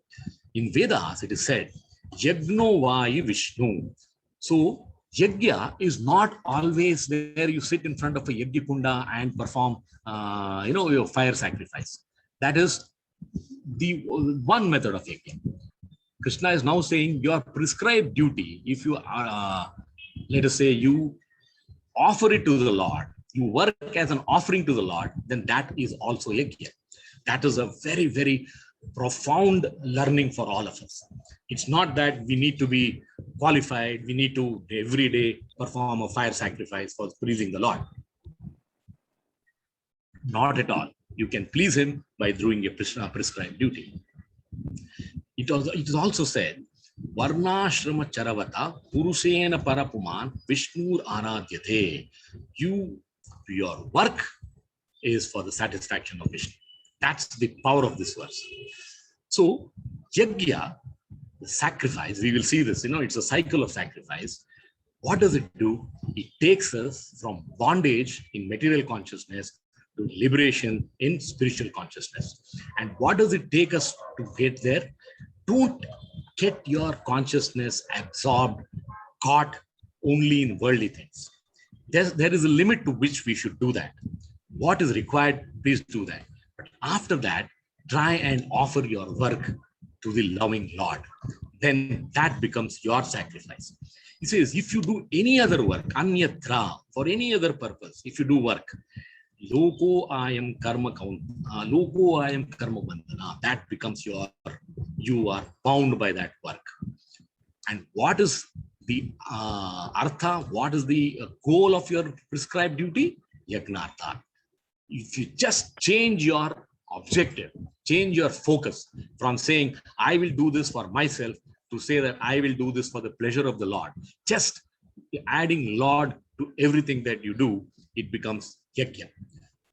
In Vedas, it is said, yajno vai Vishnu. So, yajna is not always where you sit in front of a yajna kunda and perform, your fire sacrifice. That is the one method of yajna. Krishna is now saying your prescribed duty, if you are, let us say, you offer it to the Lord, you work as an offering to the Lord, then that is also yajna. That is a very, very profound learning for all of us. It's not that we need to be qualified, we need to every day perform a fire sacrifice for pleasing the Lord. Not at all. You can please him by doing a prescribed duty. It is also said, Varnashrama charavata purusena parapuman Vishnur aradhyate. Your work is for the satisfaction of Vishnu. That's the power of this verse. So, yajna, the sacrifice, we will see this, it's a cycle of sacrifice. What does it do? It takes us from bondage in material consciousness to liberation in spiritual consciousness. And what does it take us to get there? Don't get your consciousness absorbed, caught only in worldly things. There is a limit to which we should do that. What is required, please do that. But after that, try and offer your work to the loving Lord. Then that becomes your sacrifice. He says, if you do any other work, anyatra, for any other purpose, if you do work, loko ayam karma bandhana, that becomes you are bound by that work. And what is the artha? What is the goal of your prescribed duty? Yagnartha. If you just change your objective, change your focus from saying, I will do this for myself, to say that I will do this for the pleasure of the Lord, just adding Lord to everything that you do, it becomes yajna.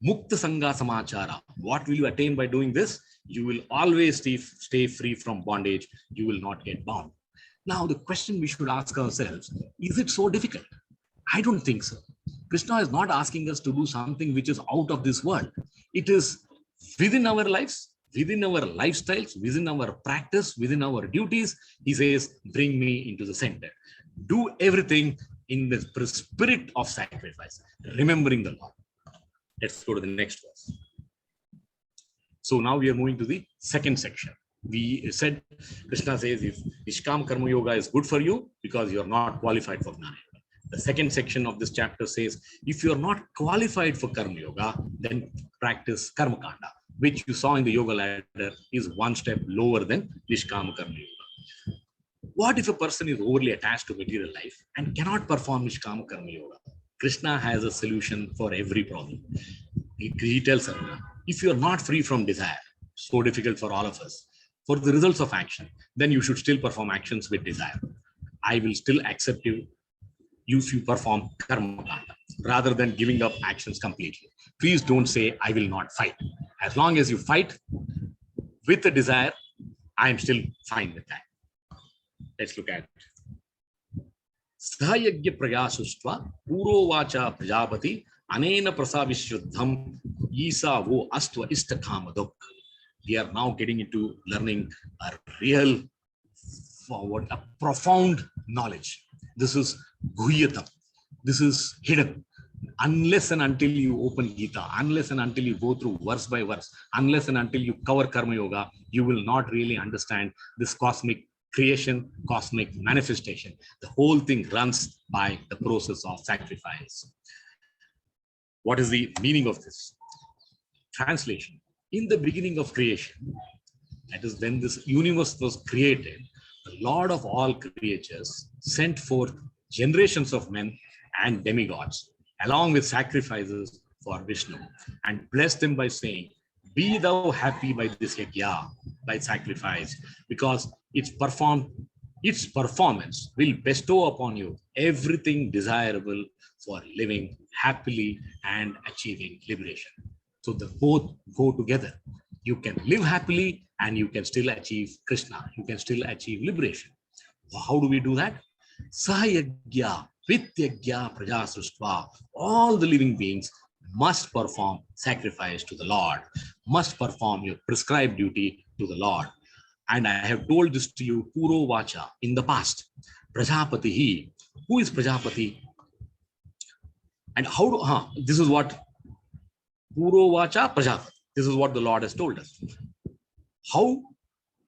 Mukta Sangha Samachara. What will you attain by doing this? You will always stay free from bondage. You will not get bound. Now, the question we should ask ourselves, is it so difficult? I don't think so. Krishna is not asking us to do something which is out of this world. It is within our lives, within our lifestyles, within our practice, within our duties. He says, bring me into the center. Do everything in the spirit of sacrifice, remembering the Lord. Let's go to the next verse. So now we are moving to the second section. We said, Krishna says, if Niskama Karma Yoga is good for you because you are not qualified for Jnana Yoga. The second section of this chapter says, if you are not qualified for Karma Yoga, then practice Karma Kanda, which you saw in the Yoga ladder is one step lower than Niskama Karma Yoga. What if a person is overly attached to material life and cannot perform Niskama Karma Yoga? Krishna has a solution for every problem. He tells Arjuna, if you are not free from desire, so difficult for all of us, for the results of action, then you should still perform actions with desire. I will still accept you if you perform Karma Kanda, rather than giving up actions completely. Please don't say, I will not fight. As long as you fight with a desire, I am still fine with that. Let's look at it. Sahayagya prayasustva purovacha prajapati anena prasavishuddham isa vo astva istakamadok. We are now getting into learning a real, a profound knowledge. This is guhyatam. This is hidden. Unless and until you open Gita, unless and until you go through verse by verse, unless and until you cover Karma Yoga, you will not really understand this cosmic creation, cosmic manifestation. The whole thing runs by the process of sacrifice. What is the meaning of this? Translation. In the beginning of creation, that is when this universe was created, the Lord of all creatures sent forth generations of men and demigods, along with sacrifices for Vishnu, and blessed them by saying, be thou happy by this yajna, by sacrifice, because its performance will bestow upon you everything desirable for living happily and achieving liberation. So the both go together. You can live happily and you can still achieve Krishna. You can still achieve liberation. How do we do that? Sahayagya, Vityagya, Prajasustva. All the living beings must perform sacrifice to the Lord, must perform your prescribed duty to the Lord. And I have told this to you, Puro Vacha, in the past. Prajapati he. Who is Prajapati? And how do, this is what Puro Vacha Prajapati. This is what the Lord has told us. How?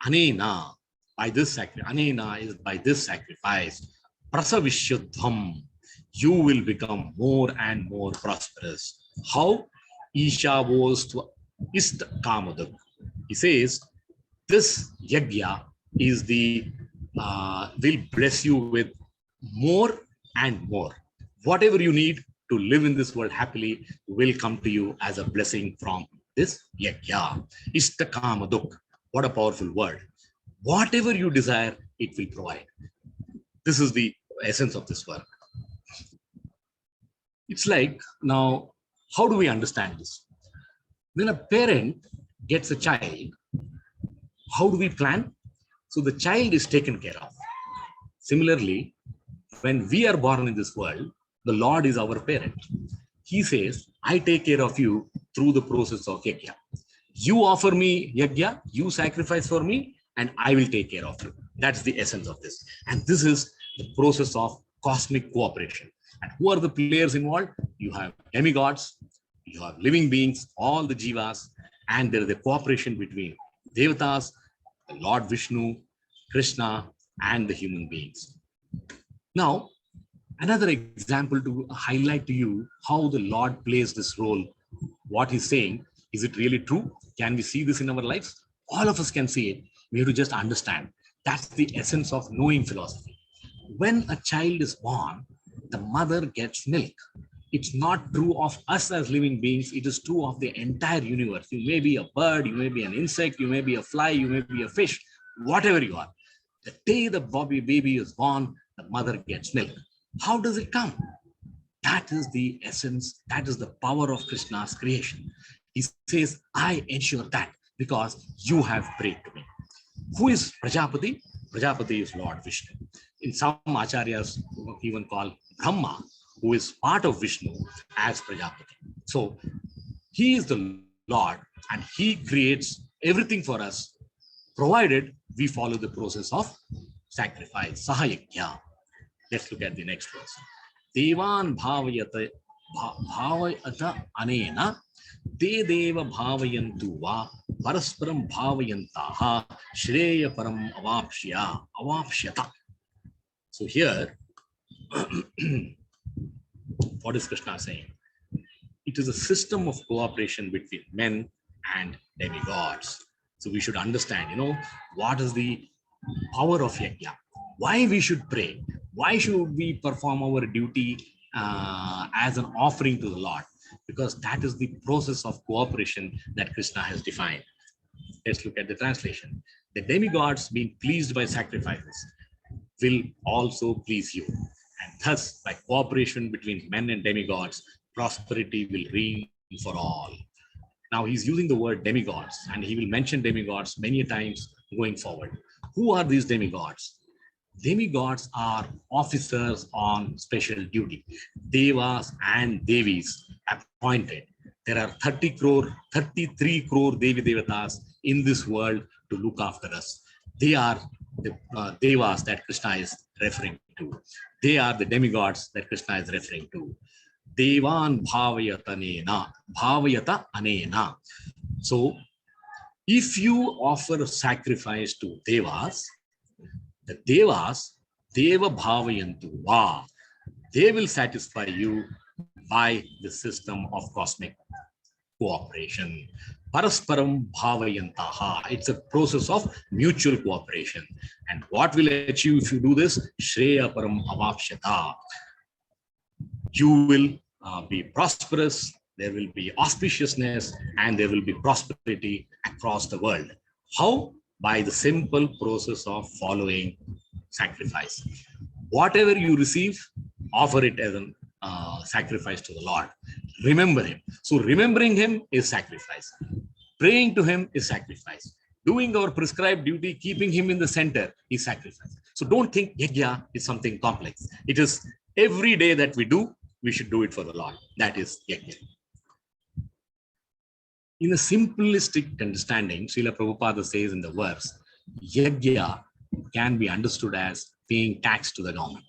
Anena, by this sacrifice. Anena is by this sacrifice. Prasavishuddham. You will become more and more prosperous. How? Ishavostva istakamadak. He says, this yajna is the, will bless you with more and more. Whatever you need to live in this world happily will come to you as a blessing from this yajna. Istakamaduk. What a powerful word. Whatever you desire, it will provide. This is the essence of this work. It's like, now, how do we understand this? When a parent gets a child, how do we plan? So the child is taken care of. Similarly, when we are born in this world, the Lord is our parent. He says, I take care of you through the process of yajna. You offer me yajna, you sacrifice for me, and I will take care of you. That's the essence of this. And this is the process of cosmic cooperation. And who are the players involved? You have demigods, you have living beings, all the jivas, and there is a cooperation between devatas, the Lord Vishnu, Krishna, and the human beings. Now, another example to highlight to you how the Lord plays this role. What he's saying, is it really true? Can we see this in our lives? All of us can see it. We have to just understand. That's the essence of knowing philosophy. When a child is born, the mother gets milk. It's not true of us as living beings. It is true of the entire universe. You may be a bird, you may be an insect, you may be a fly, you may be a fish, whatever you are. The day the baby is born, the mother gets milk. How does it come? That is the essence, that is the power of Krishna's creation. He says, I ensure that because you have prayed to me. Who is Prajapati? Prajapati is Lord Vishnu. In some acharyas even call Brahma, who is part of Vishnu, as Prajapati. So he is the Lord and he creates everything for us, provided we follow the process of sacrifice, sahayagya. Let's look at the next verse. Devan bhavayata anena te deva bhavayantu va parasparam bhavayantaha shreya param avapshyata. So here, what is Krishna saying? It is a system of cooperation between men and demigods. So we should understand, what is the power of yajna, why we should pray, why should we perform our duty as an offering to the Lord, because that is the process of cooperation that Krishna has defined. Let's look at the translation. The demigods, being pleased by sacrifices, will also please you, and thus by cooperation between men and demigods, prosperity will reign for all. Now he's using the word demigods, and he will mention demigods many times going forward. Who are these demigods? Demigods are officers on special duty, devas and devis appointed. There are 33 crore Devi Devatas in this world to look after us. They are the devas that Krishna is referring to. They are the demigods that Krishna is referring to. Devan bhavayata anena. So if you offer a sacrifice to devas, the devas, deva bhavayantu va, they will satisfy you by the system of cosmic cooperation. Parasparam bhavayantaha, it's a process of mutual cooperation. And what will achieve if you do this? Shreya param avapshyata. You will be prosperous, there will be auspiciousness, and there will be prosperity across the world. How? By the simple process of following sacrifice. Whatever you receive, offer it as a sacrifice to the Lord. Remember him. So remembering him is sacrifice. Praying to him is sacrifice. Doing our prescribed duty, keeping him in the center, is sacrifice. So don't think yajna is something complex. It is every day that we do, we should do it for the Lord. That is yajna. In a simplistic understanding, Srila Prabhupada says in the verse, yajna can be understood as paying tax to the government.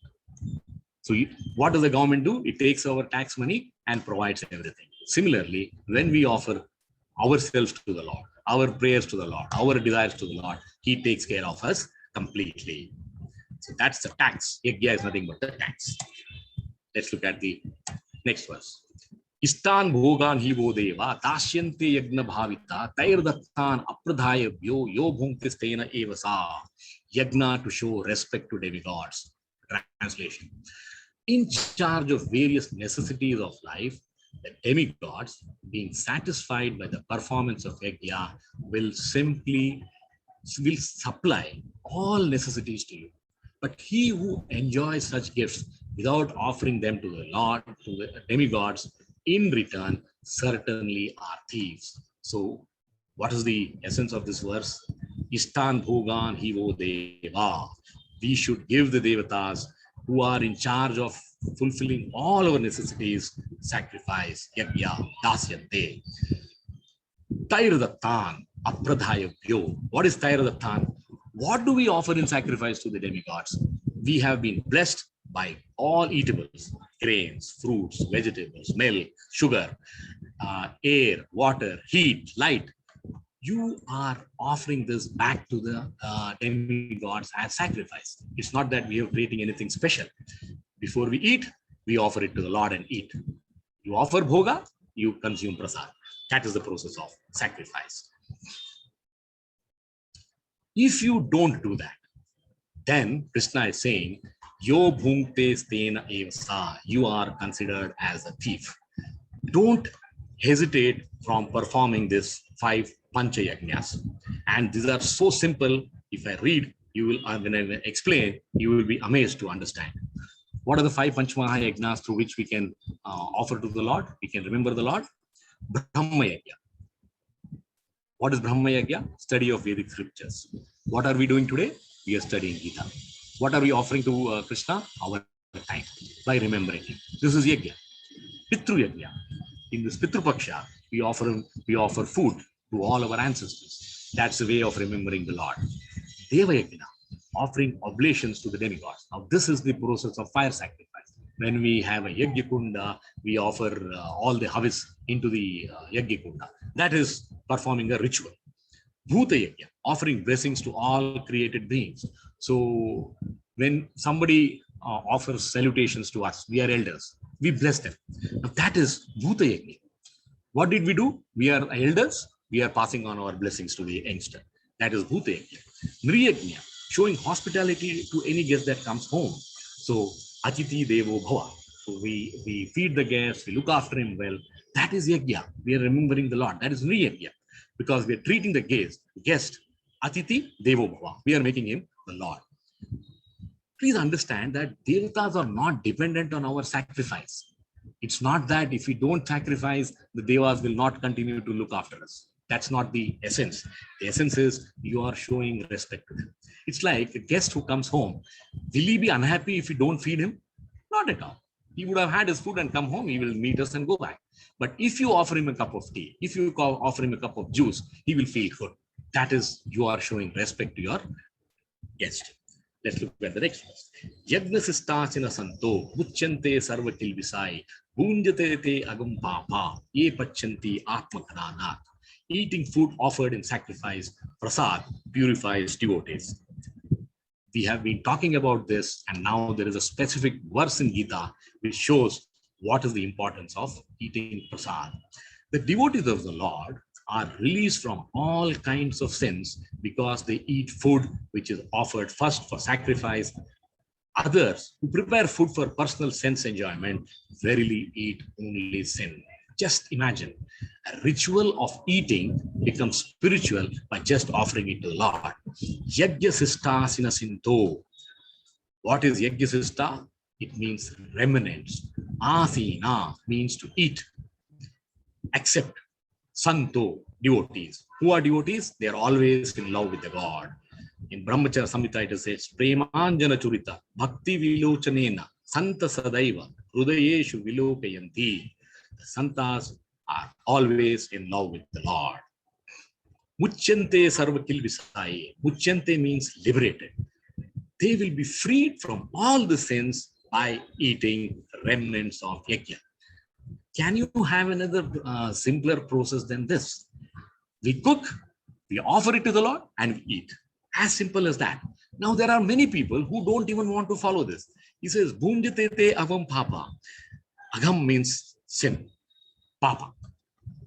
So what does the government do? It takes our tax money and provides everything. Similarly, when we offer ourselves to the Lord, our prayers to the Lord, our desires to the Lord, he takes care of us completely. So that's the tax. Yajna is nothing but the tax. Let's look at the next verse. Istan bhogan hi vo deva dasyante yagna bhavita tairdattan apradhayabhyo yo bhunkistena evasa. Yagna, to show respect to demigods. Translation. In charge of various necessities of life, the demigods, being satisfied by the performance of yajna, will supply all necessities to you. But he who enjoys such gifts without offering them to the Lord, to the demigods, in return, certainly are thieves. So, what is the essence of this verse? Istan bhogan hi vo deva. We should give the devatas who are in charge of fulfilling all our necessities sacrifice, yajna, dasyante. Tairdattan apradhayabhyo. What is tairdattan? What do we offer in sacrifice to the demigods? We have been blessed by all eatables, grains, fruits, vegetables, milk, sugar, air, water, heat, light. You are offering this back to the demigods as sacrifice. It's not that we are creating anything special. Before we eat, we offer it to the Lord and eat. You offer bhoga, you consume prasad. That is the process of sacrifice. If you don't do that, then Krishna is saying, Yo bhunkte stena evasa, you are considered as a thief. Don't hesitate from performing this 5 pancha yajnas. And these are so simple. If I read, you will, when I explain, you will be amazed to understand. What are the 5 Panchamaha Yajnas through which we can offer to the Lord? We can remember the Lord. Brahma Yajna. What is Brahma Yajna? Study of Vedic scriptures. What are we doing today? We are studying Gita. What are we offering to Krishna? Our time by remembering him. This is Yajna. Pitru Yajna. In this Pitru Paksha, we offer food to all our ancestors. That's the way of remembering the Lord. Deva Yajna, offering oblations to the demigods. Now, this is the process of fire sacrifice. When we have a Yajna Kunda, we offer all the havis into the Yajna Kunda. That is performing a ritual. Bhuta Yajna, offering blessings to all created beings. So, when somebody offers salutations to us, we are elders, we bless them. Now, that is Bhuta Yajna. What did we do? We are elders, we are passing on our blessings to the youngster. That is Bhuta Yajna. Nri Yajna, showing hospitality to any guest that comes home. So, Atiti Devo Bhava. So, we feed the guest, we look after him well. That is Yajna. We are remembering the Lord. That is Nri Yajna. Because we are treating the guest, Atiti Devo Bhava. We are making him the Lord. Please understand that devatas are not dependent on our sacrifice. It's not that if we don't sacrifice, the devas will not continue to look after us. That's not the essence. The essence is you are showing respect to them. It's like a guest who comes home. Will he be unhappy if we don't feed him? Not at all. He would have had his food and come home. He will meet us and go back. But if you offer him a cup of tea, if you offer him a cup of juice, he will feel good. That is, you are showing respect to your guest. Let's look at the next verse. Yagna sistasina santo, muchyante sarva kilvisai, bhunjate te agam papa, ye pachanti atmakananat. Eating food offered in sacrifice, prasad, purifies devotees. We have been talking about this, and now there is a specific verse in Gita which shows what is the importance of eating prasad. The devotees of the Lord are released from all kinds of sins because they eat food which is offered first for sacrifice. Others who prepare food for personal sense enjoyment verily eat only sin. Just imagine, a ritual of eating becomes spiritual by just offering it to the Lord. Yajna sista sinasinto. What is yajna sista? It means remnants. Asina means to eat. Accept. Santo, devotees. Who are devotees? They are always in love with the God. In Brahmacharya Samhita it says, Premanjana Churita, Bhakti Vilochanena, Santa Sadaiva, Rudayeshu Vilokayanti. The Santas are always in love with the Lord. Muchyante Sarvakil Visai. Muchyante means liberated. They will be freed from all the sins by eating remnants of yajna. Can you have another simpler process than this? We cook, we offer it to the Lord, and we eat. As simple as that. Now, there are many people who don't even want to follow this. He says, Bhunjate te agam papa. Agam means sin. Papa.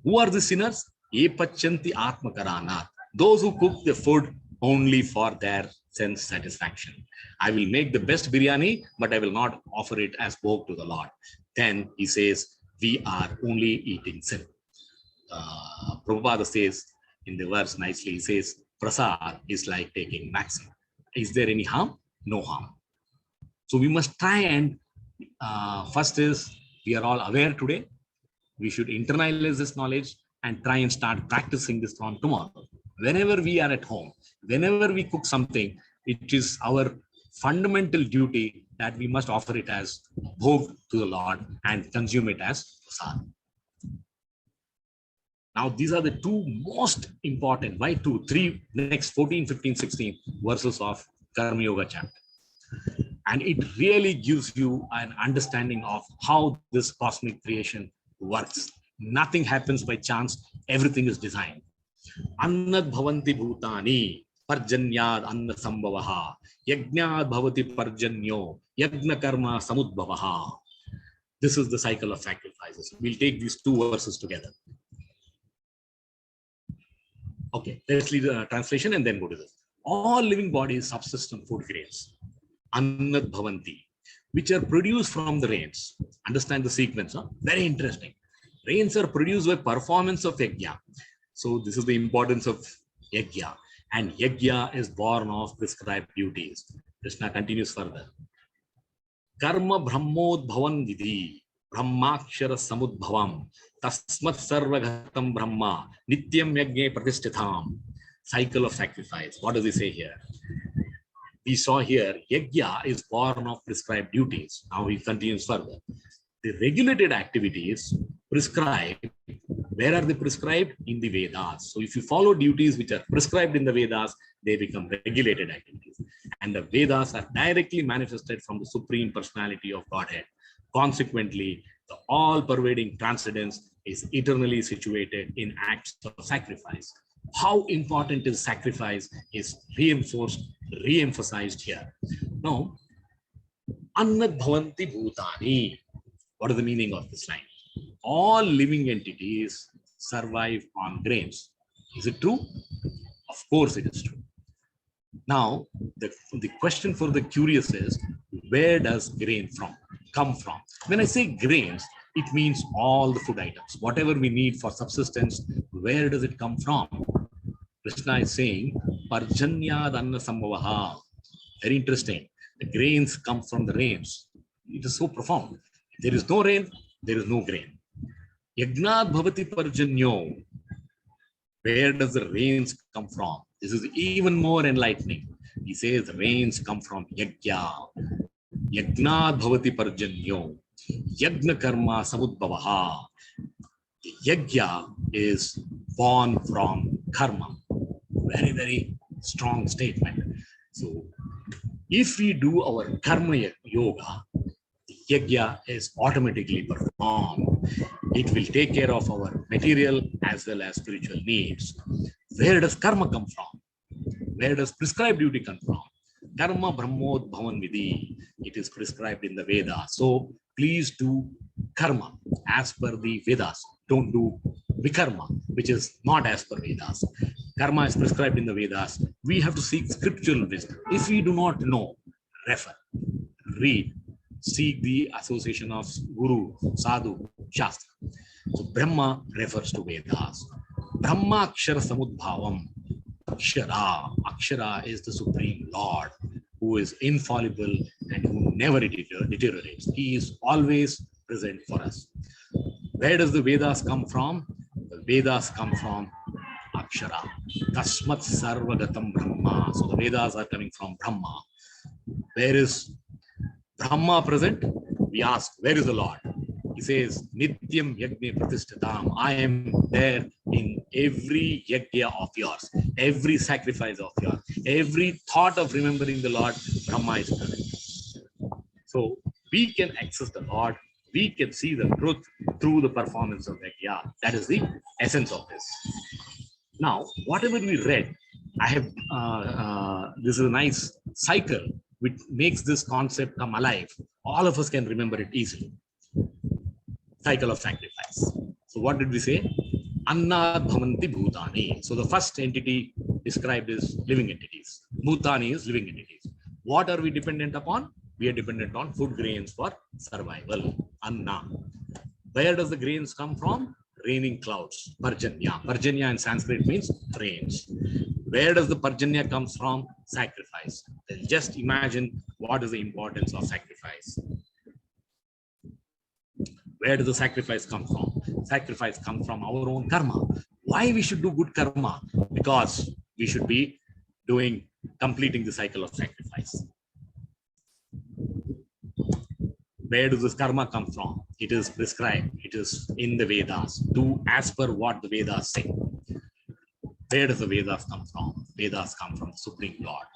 Who are the sinners? Ye pachanti atmakaranat. Those who cook the food only for their sense satisfaction. I will make the best biryani, but I will not offer it as bhog to the Lord. Then he says, we are only eating sin. Prabhupada says in the verse nicely, he says, prasad is like taking vaccine. Is there any harm? No harm. So we must try and first is, we are all aware today. We should internalize this knowledge and try and start practicing this from tomorrow. Whenever we are at home, whenever we cook something, it is our fundamental duty that we must offer it as bhog to the Lord and consume it as prasad. Now, these are the two most important, why 2, 3, next 14, 15, 16 verses of Karma Yoga chapter. And it really gives you an understanding of how this cosmic creation works. Nothing happens by chance, everything is designed. Annad bhavanti bhutani, parjanyad anna sambhavaha, yajnad bhavati parjanyo, yajna karma samudbhavaha. This is the cycle of sacrifices. We'll take these two verses together. Okay, let's read the translation and then go to this. All living bodies subsist on food grains, annad bhavanti, which are produced from the rains. Understand the sequence, huh? Very interesting. Rains are produced by performance of yajna. So this is the importance of yajna. And yajna is born of prescribed duties. Krishna continues further. Karma Brahmodbhavan Vidhi, Brahmakshara Samudbhavam, Tasmat Sarvagatam Brahma, Nityam Yajne Pratishthitham. Cycle of sacrifice. What does he say here? We saw here, Yajna is born of prescribed duties. Now he continues further. The regulated activities prescribed, where are they prescribed? In the Vedas. So if you follow duties which are prescribed in the Vedas, they become regulated activities. And the Vedas are directly manifested from the Supreme Personality of Godhead. Consequently, the all-pervading transcendence is eternally situated in acts of sacrifice. How important is sacrifice is reinforced, re-emphasized here. Now, Annad Bhavanti Bhutani. What is the meaning of this line? All living entities survive on grains. Is it true? Of course it is true. Now, the question for the curious is, where does grain come from? When I say grains, it means all the food items. Whatever we need for subsistence, where does it come from? Krishna is saying, Parjanyad Anna Sambhavaha. Very interesting. The grains come from the rains. It is so profound. If there is no rain, there is no grain. Yagnad Bhavati Parjanyo. Where does the rains come from? This is even more enlightening. He says the rains come from Yajna. Yagnad Bhavati Parjanyo. Yajna Karma Samudbhavaha. The Yajna is born from karma. Very, very strong statement. So, if we do our karma yoga, the yajna is automatically performed. It will take care of our material as well as spiritual needs. Where does karma come from? Where does prescribed duty come from? Karma Brahmod Bhavan Vidhi. It is prescribed in the Vedas. So please do karma as per the Vedas. Don't do vikarma, which is not as per Vedas. Karma is prescribed in the Vedas. We have to seek scriptural wisdom. If we do not know, refer, read, seek the association of Guru, Sadhu, Shastra. So Brahma refers to Vedas. Brahma Akshara Samudbhavam. Akshara. Akshara is the Supreme Lord who is infallible and who never deteriorates. He is always present for us. Where does the Vedas come from? The Vedas come from Akshara. Tasmat Sarvagatam Brahma. So the Vedas are coming from Brahma. Where is Brahma present? We ask, where is the Lord? He says, Nityam Yajne Pratishtatam. I am there in every yajna of yours, every sacrifice of yours, every thought of remembering the Lord, Brahma is present. So we can access the Lord, we can see the truth through the performance of yajna. That is the essence of this. Now, whatever we read, I have, this is a nice cycle which makes this concept come alive. All of us can remember it easily. Cycle of sacrifice. So what did we say? Annad Bhavanti Bhutani. So the first entity described is living entities. Bhutani is living entities. What are we dependent upon? We are dependent on food grains for survival. Anna. Where does the grains come from? Raining clouds. Parjanya. Parjanya in Sanskrit means rains. Where does the Parjanya comes from? Sacrifice. Then just imagine what is the importance of sacrifice. Where does the sacrifice come from? Sacrifice comes from our own karma. Why we should do good karma? Because we should be completing the cycle of sacrifice. Where does this karma come from? It is prescribed. It is in the Vedas. Do as per what the Vedas say. Where does the Vedas come from? Vedas come from the Supreme Lord.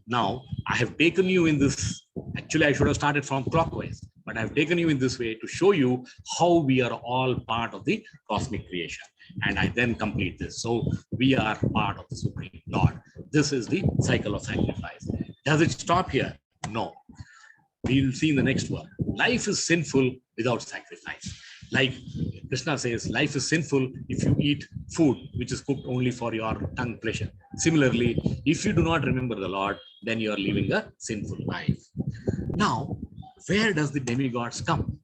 Now, I have taken you in this. Actually, I should have started from clockwise, but I've taken you in this way to show you how we are all part of the cosmic creation. And I then complete this. So we are part of the Supreme Lord. This is the cycle of sacrifice. Does it stop here? No. We will see in the next one. Life is sinful without sacrifice. Like Krishna says, life is sinful if you eat food which is cooked only for your tongue pleasure. Similarly, if you do not remember the Lord, then you are living a sinful life. Now, where does the demigods come?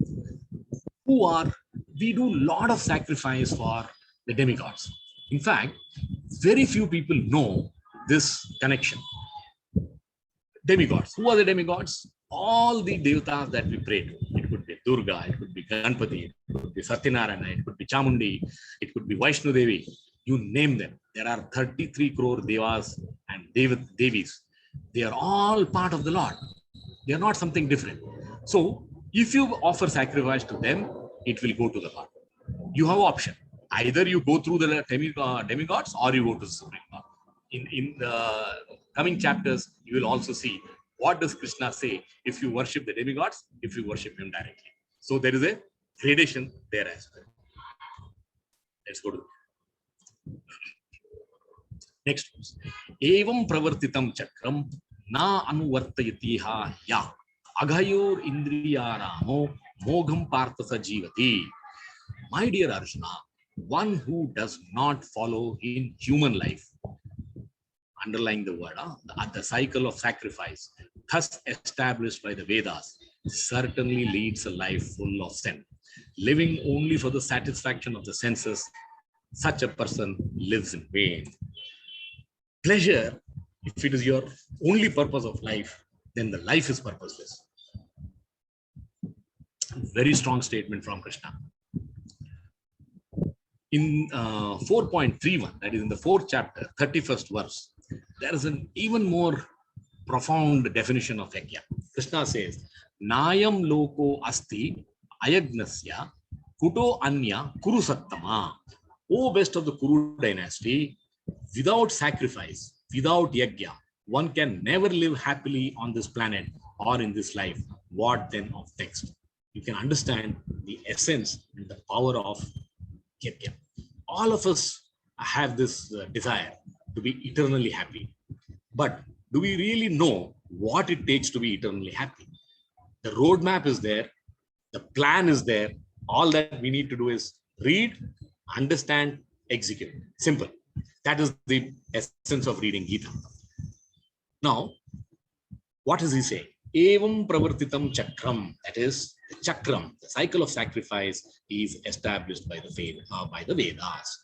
We do a lot of sacrifice for the demigods. In fact, very few people know this connection. Demigods. Who are the demigods? all the devatas that we pray to. It could be Durga, it could be Ganpati, it could be Satyanarayana, it could be Chamundi, it could be Vaishnu Devi. You name them. There are 33 crore devas and devis. They are all part of the Lord. They are not something different. So if you offer sacrifice to them, it will go to the Lord. You have option. Either you go through the demigods or you go to the Supreme Lord. In the coming chapters, you will also see what does Krishna say if you worship the demigods, if you worship him directly. So there is a gradation there as well. Let's go to next verse. Evam pravartitam chakram na anuvartayatiha ya aghayor indriyaramo mogam partha jivati. My dear Arjuna, one who does not follow in human life, underlying the word, the cycle of sacrifice, thus established by the Vedas, certainly leads a life full of sin. Living only for the satisfaction of the senses, such a person lives in vain. Pleasure, if it is your only purpose of life, then the life is purposeless. Very strong statement from Krishna. In 4.31, that is in the 4th chapter, 31st verse, there is an even more profound definition of yajna. Krishna says, Nayam loko asti ayagnasya kuto anya kuru sattama. O best of the Kuru dynasty, without sacrifice, without yajna, one can never live happily on this planet or in this life. What then of text? You can understand the essence and the power of yajna. All of us have this desire to be eternally happy. But do we really know what it takes to be eternally happy? The roadmap is there. The plan is there. All that we need to do is read, understand, execute. Simple. That is the essence of reading Gita. Now, what does he say? Evam pravartitam chakram. That is, the chakram, the cycle of sacrifice, is established by the Vedas.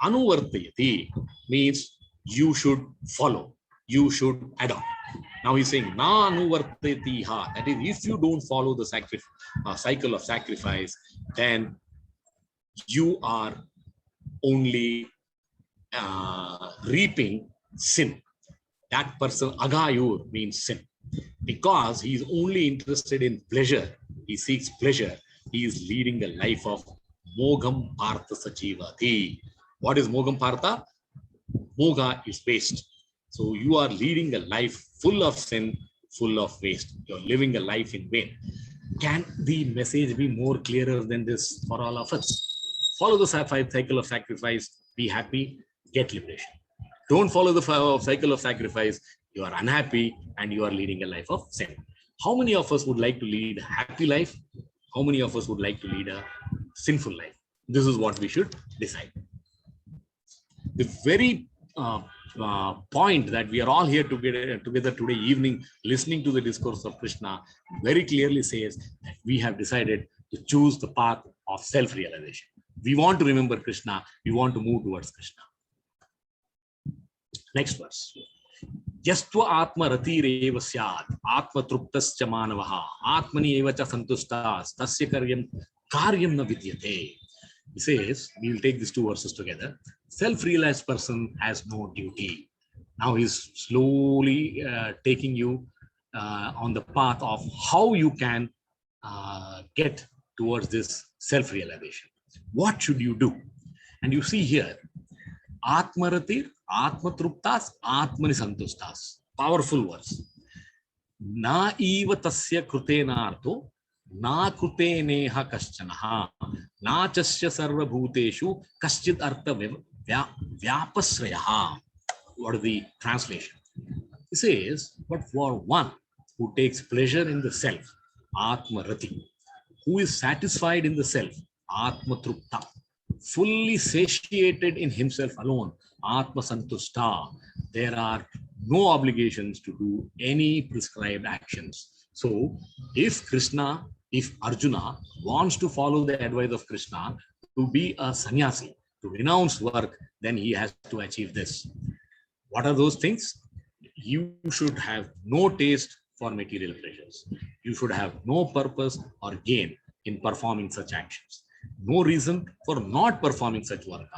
Anuvartayati means you should follow, you should adopt. Now he's saying na anuvartayati ha. That is, if you don't follow the cycle of sacrifice, then you are only reaping sin. That person, agayur, means sin. Because he is only interested in pleasure, he seeks pleasure, he is leading a life of mogam partha sajivati. What is mogam partha? Moga is waste. So you are leading a life full of sin, full of waste. You're living a life in vain. Can the message be more clearer than this for all of us? Follow the cycle of sacrifice, be happy, get liberation. Don't follow the cycle of sacrifice, you are unhappy and you are leading a life of sin. How many of us would like to lead a happy life? How many of us would like to lead a sinful life? This is what we should decide. The very point that we are all here together today evening, listening to the discourse of Krishna, very clearly says that we have decided to choose the path of self-realization. We want to remember Krishna. We want to move towards Krishna. Next verse. Yastva atma ratireva syad atma truptascha manavaha atmani evacha santustas tasya karyam na vidyate. He says, we will take these two verses together. Self-realized person has no duty. Now he's slowly taking you on the path of how you can get towards this self-realization. What should you do? And you see here, Atmaratir, Atmatruptas, Atmani Santustas. Powerful words. Na eva tasya krutenartho, na kruteneha kaschanaha, na chasya sarva bhuteshu kaschid artha vyapasrayaha. What is the translation? It says, but for one who takes pleasure in the self, Atmarati, who is satisfied in the self, Atmatrupta, fully satiated in himself alone, Atma Santusta, there are no obligations to do any prescribed actions. So if Arjuna wants to follow the advice of Krishna to be a sannyasi, to renounce work, then he has to achieve this. What are those things? You should have no taste for material pleasures. You should have no purpose or gain in performing such actions. No reason for not performing such work.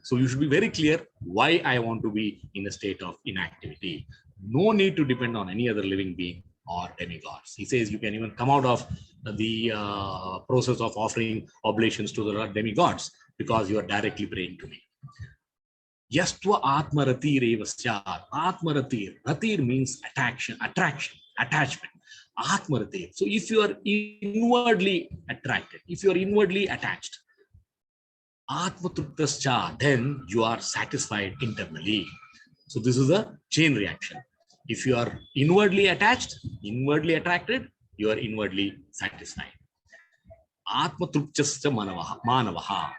So you should be very clear why I want to be in a state of inactivity. No need to depend on any other living being or demigods. He says you can even come out of the process of offering oblations to the demigods because you are directly praying to me. Yastva atmaratir evasya. Atmaratir. Ratir means attraction, attachment. Atmaratir. So if you are inwardly attracted, if you are inwardly attached, atmatruptascha, then you are satisfied internally. So this is a chain reaction. If you are inwardly attached, inwardly attracted, you are inwardly satisfied. Atmatruptascha manavaha.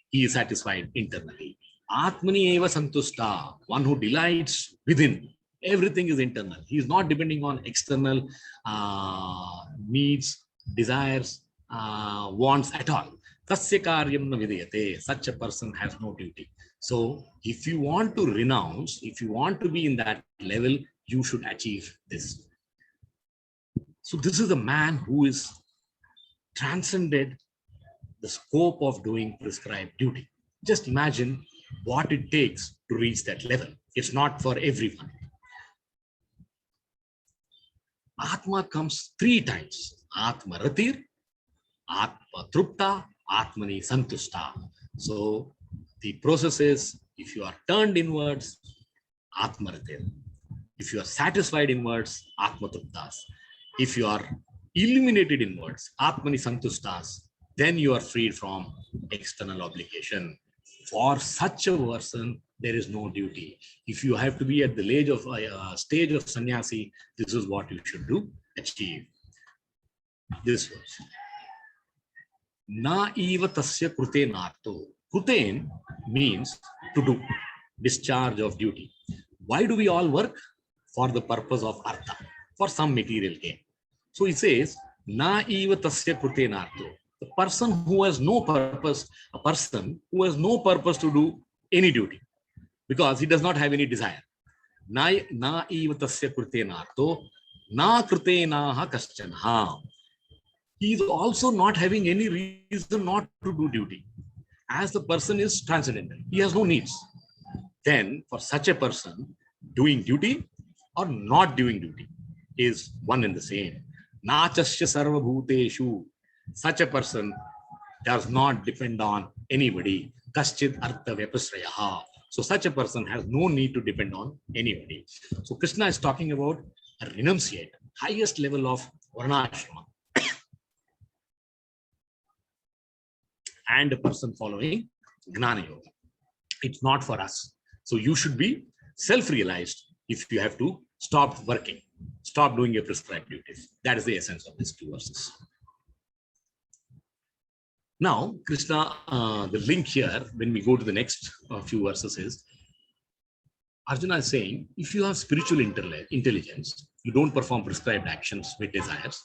He is satisfied internally. Atmani eva santusta, one who delights within. Everything is internal. He is not depending on external needs, desires, wants at all. Tasya karyam na vidayate. Such a person has no duty. So if you want to renounce, if you want to be in that level, you should achieve this. So this is a man who is transcended the scope of doing prescribed duty. Just imagine what it takes to reach that level. It's not for everyone. Atma comes 3 times. Atma ratir, Atma trupta, Atmani santusta. So the process is, if you are turned inwards, Atma ratir. If you are satisfied inwards, Atma truptas. If you are illuminated inwards, Atmani santustas, then you are freed from external obligation. For such a person, there is no duty. If you have to be at the age of stage of sannyasi, this is what you should do, achieve. This verse. Na eva tasya krute narto. Kruten means to do, discharge of duty. Why do we all work? For the purpose of artha, for some material gain. So he says, na eva tasya krute narto. The person who has no purpose, a person who has no purpose to do any duty, because he does not have any desire. Na eva tasya krute narto, na krute naha kaschanha. He is also not having any reason not to do duty. As the person is transcendental, he has no needs. Then for such a person, doing duty or not doing duty is one and the same. Nachasya sarva bhuteshu. Such a person does not depend on anybody. Kaschid artha vyapasrayaha. So such a person has no need to depend on anybody. So Krishna is talking about a renunciate, highest level of varnashrama, and a person following Jnana Yoga. It's not for us. So you should be self-realized if you have to stop working, stop doing your prescribed duties. That is the essence of these 2 verses. Now, Krishna, the link here, when we go to the next few verses is, Arjuna is saying, if you have spiritual intelligence, you don't perform prescribed actions with desires,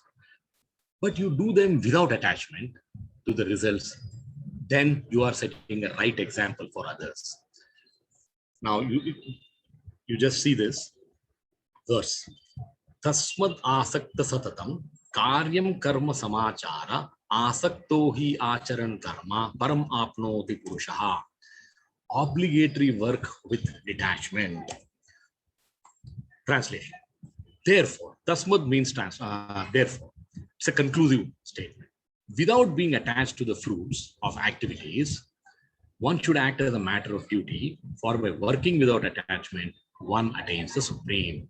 but you do them without attachment to the results, then you are setting a right example for others. Now, you just see this verse. Tasmad asakta satatam karyam karma samachara asakto hi acharan karma param apnoti purushaha. Obligatory work with detachment. Translation. Therefore, tasmad means therefore. It's a conclusive statement. Without being attached to the fruits of activities, one should act as a matter of duty, for by working without attachment, one attains the supreme.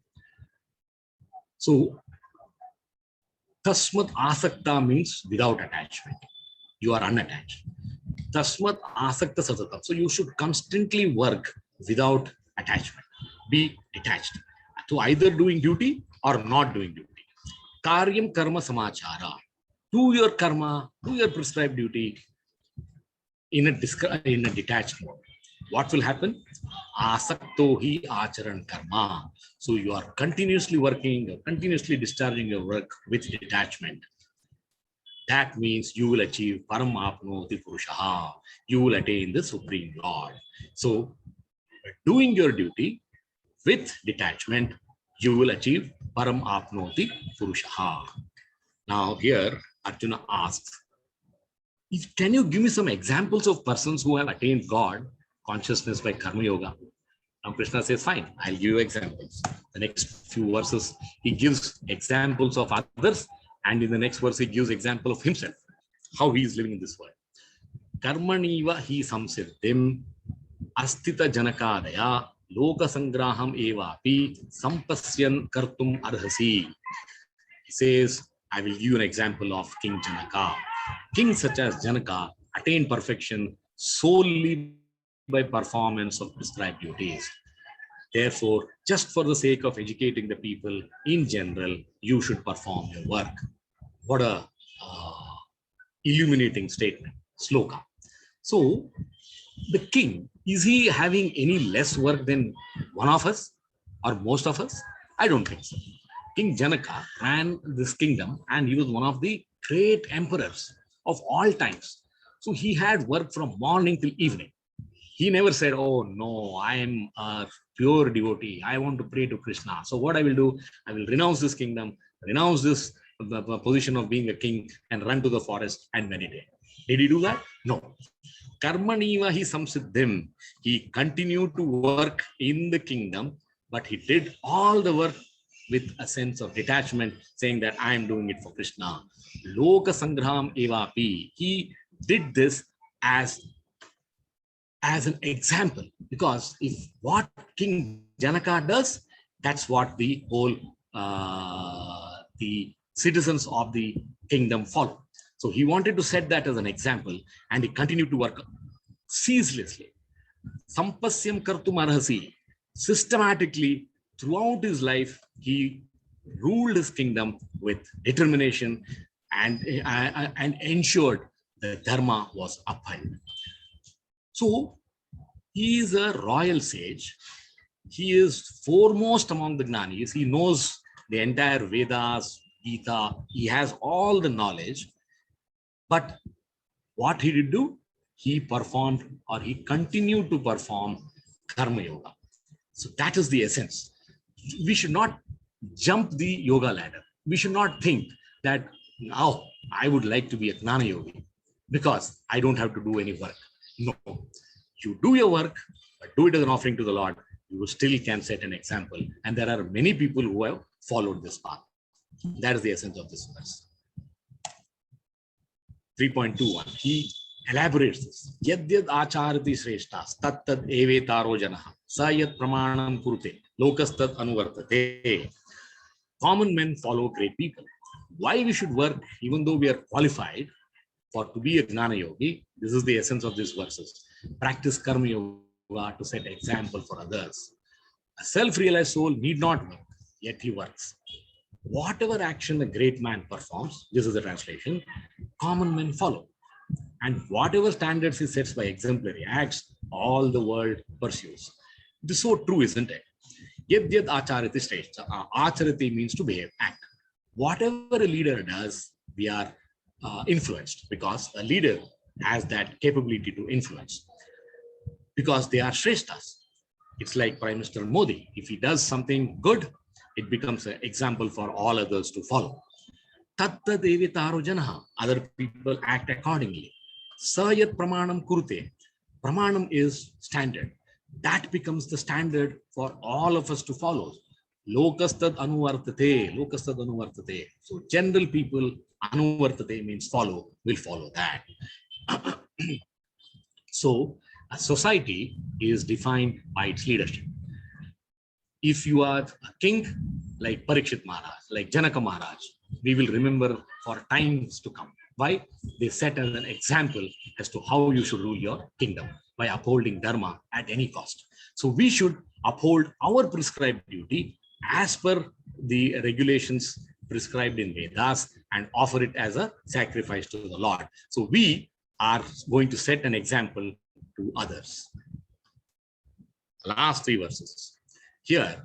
So, tasmat asakta means without attachment. You are unattached. Tasmat asakta satatam. So you should constantly work without attachment. Be detached to either doing duty or not doing duty. Karyam karma samachara. Do your karma, do your prescribed duty in a detached mode. What will happen? Asakto hi acharan karma. So you are continuously working, continuously discharging your work with detachment. That means you will achieve param apnoti purushaha. You will attain the Supreme Lord. So doing your duty with detachment you will achieve param apnoti purushaha. Now here Arjuna asks, can you give me some examples of persons who have attained God consciousness by karma yoga? Now Krishna says, fine, I'll give you examples. The next few verses, he gives examples of others, and in the next verse, he gives example of himself, how he is living in this world. Karmaniva hi samsiddhim astita janakadaya loka sangraham evapi sampasyan kartum arhasi. He says, I will give you an example of King Janaka. Kings such as Janaka attained perfection solely by performance of prescribed duties. Therefore, just for the sake of educating the people in general, you should perform your work. What a illuminating statement, sloka. So, the king, is he having any less work than one of us or most of us? I don't think so. King Janaka ran this kingdom and he was one of the great emperors of all times. So he had work from morning till evening. He never said, oh no, I am a pure devotee. I want to pray to Krishna. So what I will do, I will renounce this kingdom, renounce this position of being a king and run to the forest and meditate. Did he do that? No. Karmaniva hi samsiddhim. He continued to work in the kingdom, but he did all the work with a sense of detachment, saying that I am doing it for Krishna. Loka sangraham evapi. He did this as an example, because if what King Janaka does, that's what the whole the citizens of the kingdom follow. So he wanted to set that as an example, and he continued to work ceaselessly. Sampasyam kartum arhasi. Systematically, throughout his life, he ruled his kingdom with determination and ensured the dharma was upheld. So he is a royal sage. He is foremost among the Jnanis. He knows the entire Vedas, Gita. He has all the knowledge. But what he did do? He performed, or he continued to perform Karma Yoga. So that is the essence. We should not jump the yoga ladder. We should not think that now I would like to be a Jnana Yogi because I don't have to do any work. No, you do your work, but do it as an offering to the Lord. You still can set an example. And there are many people who have followed this path. That is the essence of this verse. 3.21. He elaborates this. Yadyad acharati shreshtas tattad evetaro janaha sayat pramanam kurute lokastad anuvartate. Common men follow great people. Why we should work even though we are qualified for to be a Jnana Yogi? This is the essence of these verses. Practice Karma Yoga to set example for others. A self-realized soul need not work, yet he works. Whatever action a great man performs, this is the translation, common men follow. And whatever standards he sets by exemplary acts, all the world pursues. This is so true, isn't it? Yad yad acharati shreshta. Acharati means to behave, act. Whatever a leader does, we are influenced, because a leader has that capability to influence, because they are shreshtas. It's like Prime Minister Modi. If he does something good, it becomes an example for all others to follow. Tatta devitaro janaha. Other people act accordingly. Sayat pramanam kurute. Pramanam is standard. That becomes the standard for all of us to follow. Lokastad anuvartate. Lokastad anuvartate. So general people, anuvartate means follow, will follow that. So a society is defined by its leadership. If you are a king like Parikshit Maharaj, like Janaka Maharaj, we will remember for times to come. Why? They set as an example as to how you should rule your kingdom by upholding dharma at any cost. So we should uphold our prescribed duty as per the regulations prescribed in Vedas and offer it as a sacrifice to the Lord. So we are going to set an example to others. Last 3 verses. Here,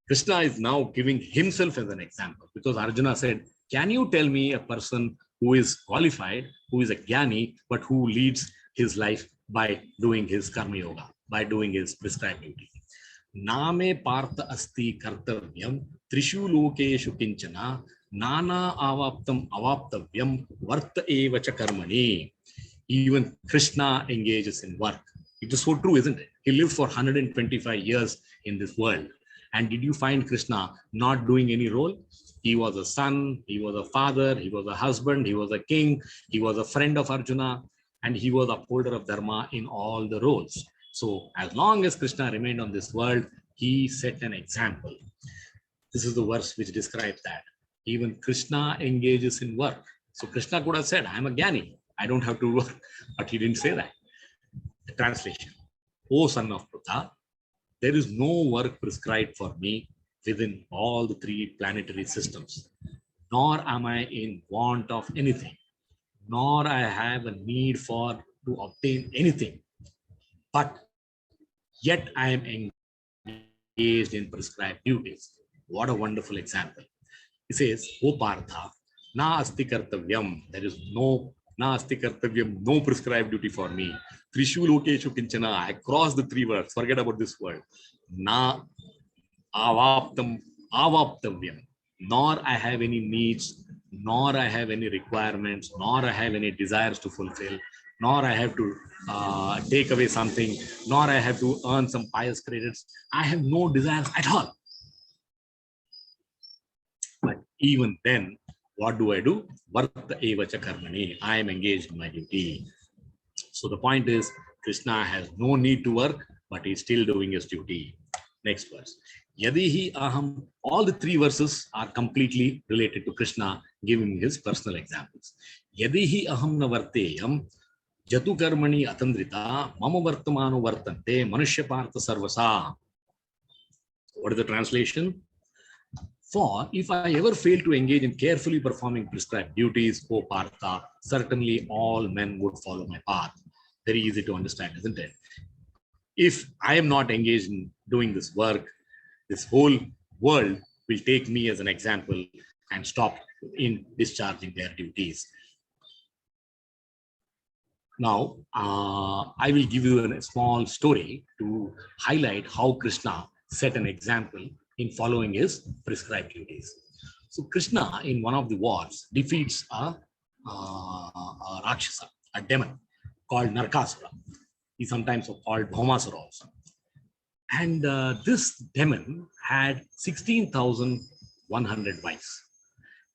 Krishna is now giving himself as an example, because Arjuna said, can you tell me a person who is qualified, who is a jnani, but who leads his life by doing his karma yoga, by doing his prescribed duty? Name partha asti kartavyam trishu lokeshu kinchana nana avaptam avaptavyam varta eva cha karmani. Even Krishna engages in work. It is so true, isn't it? He lived for 125 years in this world. And did you find Krishna not doing any role? He was a son, he was a father, he was a husband, he was a king, he was a friend of Arjuna, and he was upholder of Dharma in all the roles. So as long as Krishna remained on this world, he set an example. This is the verse which describes that. Even Krishna engages in work. So Krishna could have said, I'm a Jnani, I don't have to work, but he didn't say that. The translation, O son of Pritha, there is no work prescribed for me within all the three planetary systems, nor am I in want of anything, nor I have a need for to obtain anything, but yet I am engaged in prescribed duties. What a wonderful example. He says, O Partha, na asti kartavyam, there is no na asti kartavyam, no prescribed duty for me. Trishu lokeshu kinchana, I cross the three words, forget about this word. Na avaptam avaptavyam, nor I have any needs, nor I have any requirements, nor I have any desires to fulfill, nor I have to take away something, nor I have to earn some pious credits. I have no desires at all. But even then, what do? Varta eva cha karmani. I am engaged in my duty. So the point is, Krishna has no need to work, but he's still doing his duty. Next verse. Yadihi aham. All the three verses are completely related to Krishna, giving his personal examples. Yadihi aham na varteyam jatu karmani atandrita mama vartamano vartante manushya partha sarvasa. What is the translation? For if I ever fail to engage in carefully performing prescribed duties, O Partha, certainly all men would follow my path. Very easy to understand, isn't it? If I am not engaged in doing this work, this whole world will take me as an example and stop in discharging their duties. Now, I will give you a small story to highlight how Krishna set an example in following his prescribed duties. So Krishna, in one of the wars, defeats a Rakshasa, a demon called Narkasura. He's sometimes called Bhaumasura also. And this demon had 16,100 wives.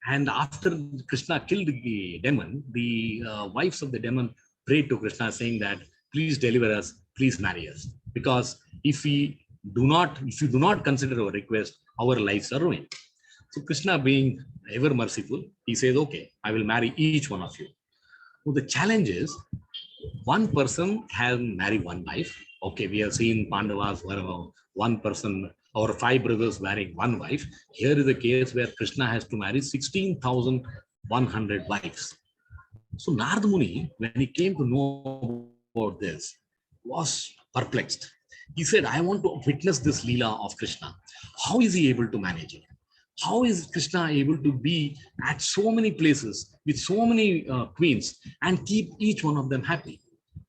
And after Krishna killed the demon, the wives of the demon prayed to Krishna saying that, please deliver us, please marry us. Because if you do not consider our request, our lives are ruined. So Krishna, being ever merciful, he says, okay, I will marry each one of you. So the challenge is, one person can marry one wife. Okay, we have seen Pandavas where one person or five brothers marrying one wife. Here is a case where Krishna has to marry 16,100 wives. So Narada Muni, when he came to know about this, was perplexed. He said, I want to witness this Leela of Krishna. How is he able to manage it? How is Krishna able to be at so many places with so many queens and keep each one of them happy?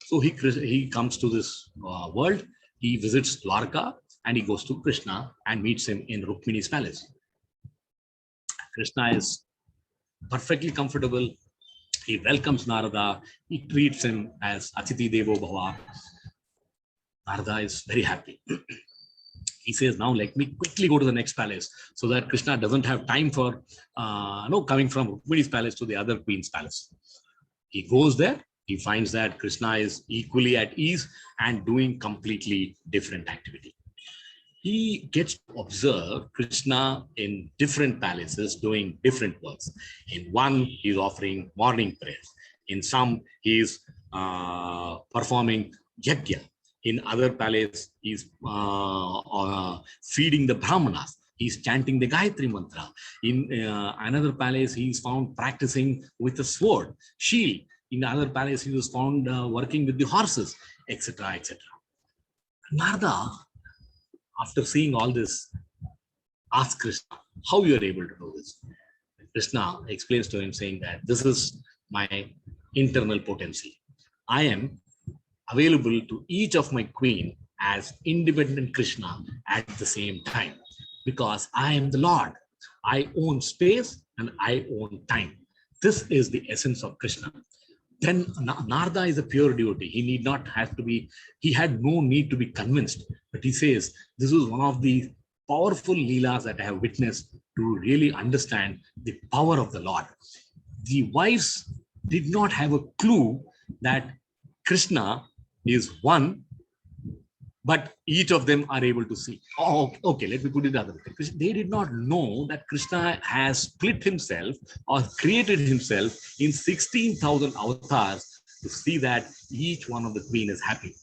So he comes to this world, he visits Dwarka, and he goes to Krishna and meets him in Rukmini's palace. Krishna is perfectly comfortable. He welcomes Narada. He treats him as Atiti Devo Bhava. Narada is very happy. He says, now let me quickly go to the next palace so that Krishna doesn't have time for coming from Rukmini's palace to the other queen's palace. He goes there. He finds that Krishna is equally at ease and doing completely different activity. He gets to observe Krishna in different palaces doing different works. In one, he's offering morning prayers. In some, he's performing yajna. In other palace, he's feeding the brahmanas. He's chanting the Gayatri mantra. In another palace, he's found practicing with a sword, shield. In other palace, he was found working with the horses, etc., etc. Narada, after seeing all this, asks Krishna, how you are able to do this? Krishna explains to him saying that this is my internal potency. I am available to each of my queen as independent Krishna at the same time, because I am the Lord. I own space and I own time. This is the essence of Krishna. Then Narada is a pure devotee. He need not have to be, he had no need to be convinced. But he says, this is one of the powerful leelas that I have witnessed to really understand the power of the Lord. The wives did not have a clue that Krishna is one, but each of them are able to see. Oh, okay, let me put it other way. They did not know that Krishna has split himself or created himself in 16,000 avatars to see that each one of the queen is happy.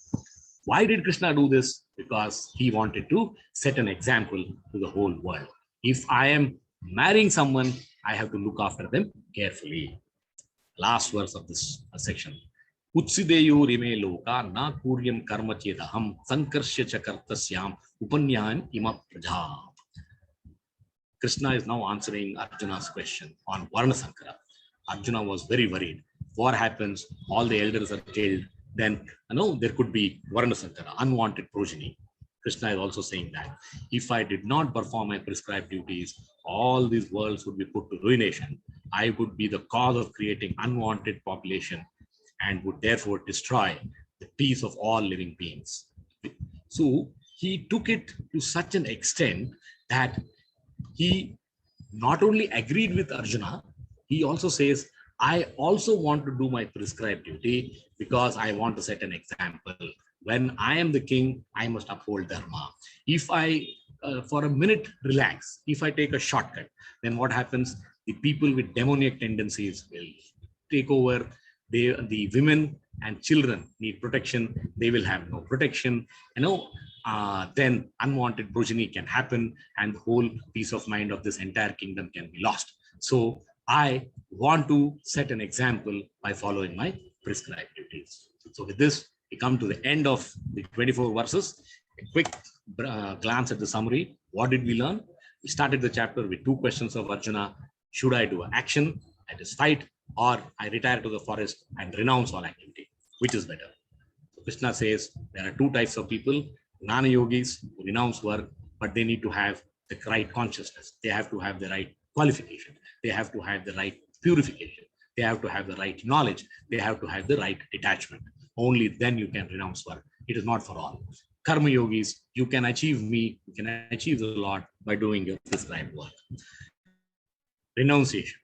Why did Krishna do this? Because he wanted to set an example to the whole world. If I am marrying someone, I have to look after them carefully. Last verse of this section. Utsideyo rime loka na kuryam karma chedaham sankarsya chakartasyam upanyam ima praja. Krishna is now answering Arjuna's question on Varna Sankara. Arjuna was very worried. War happens, all the elders are killed, then there could be Varna Sankara, unwanted progeny. Krishna is also saying that if I did not perform my prescribed duties, all these worlds would be put to ruination. I would be the cause of creating unwanted population and would therefore destroy the peace of all living beings. So he took it to such an extent that he not only agreed with Arjuna, he also says, I also want to do my prescribed duty because I want to set an example. When I am the king, I must uphold dharma. If I, for a minute, relax, if I take a shortcut, then what happens? The people with demoniac tendencies will take over. The women and children need protection. They will have no protection. Then unwanted progeny can happen and the whole peace of mind of this entire kingdom can be lost. So I want to set an example by following my prescribed duties. So with this, we come to the end of the 24 verses. A quick glance at the summary. What did we learn? We started the chapter with two questions of Arjuna. Should I do action, that is fight, or I retire to the forest and renounce all activity? Which is better? So Krishna says there are two types of people. Jnana yogis who renounce work, but they need to have the right consciousness. They have to have the right qualification. They have to have the right purification. They have to have the right knowledge. They have to have the right detachment. Only then you can renounce work. It is not for all. Karma yogis, you can achieve me, you can achieve the Lord by doing your prescribed work. Renunciation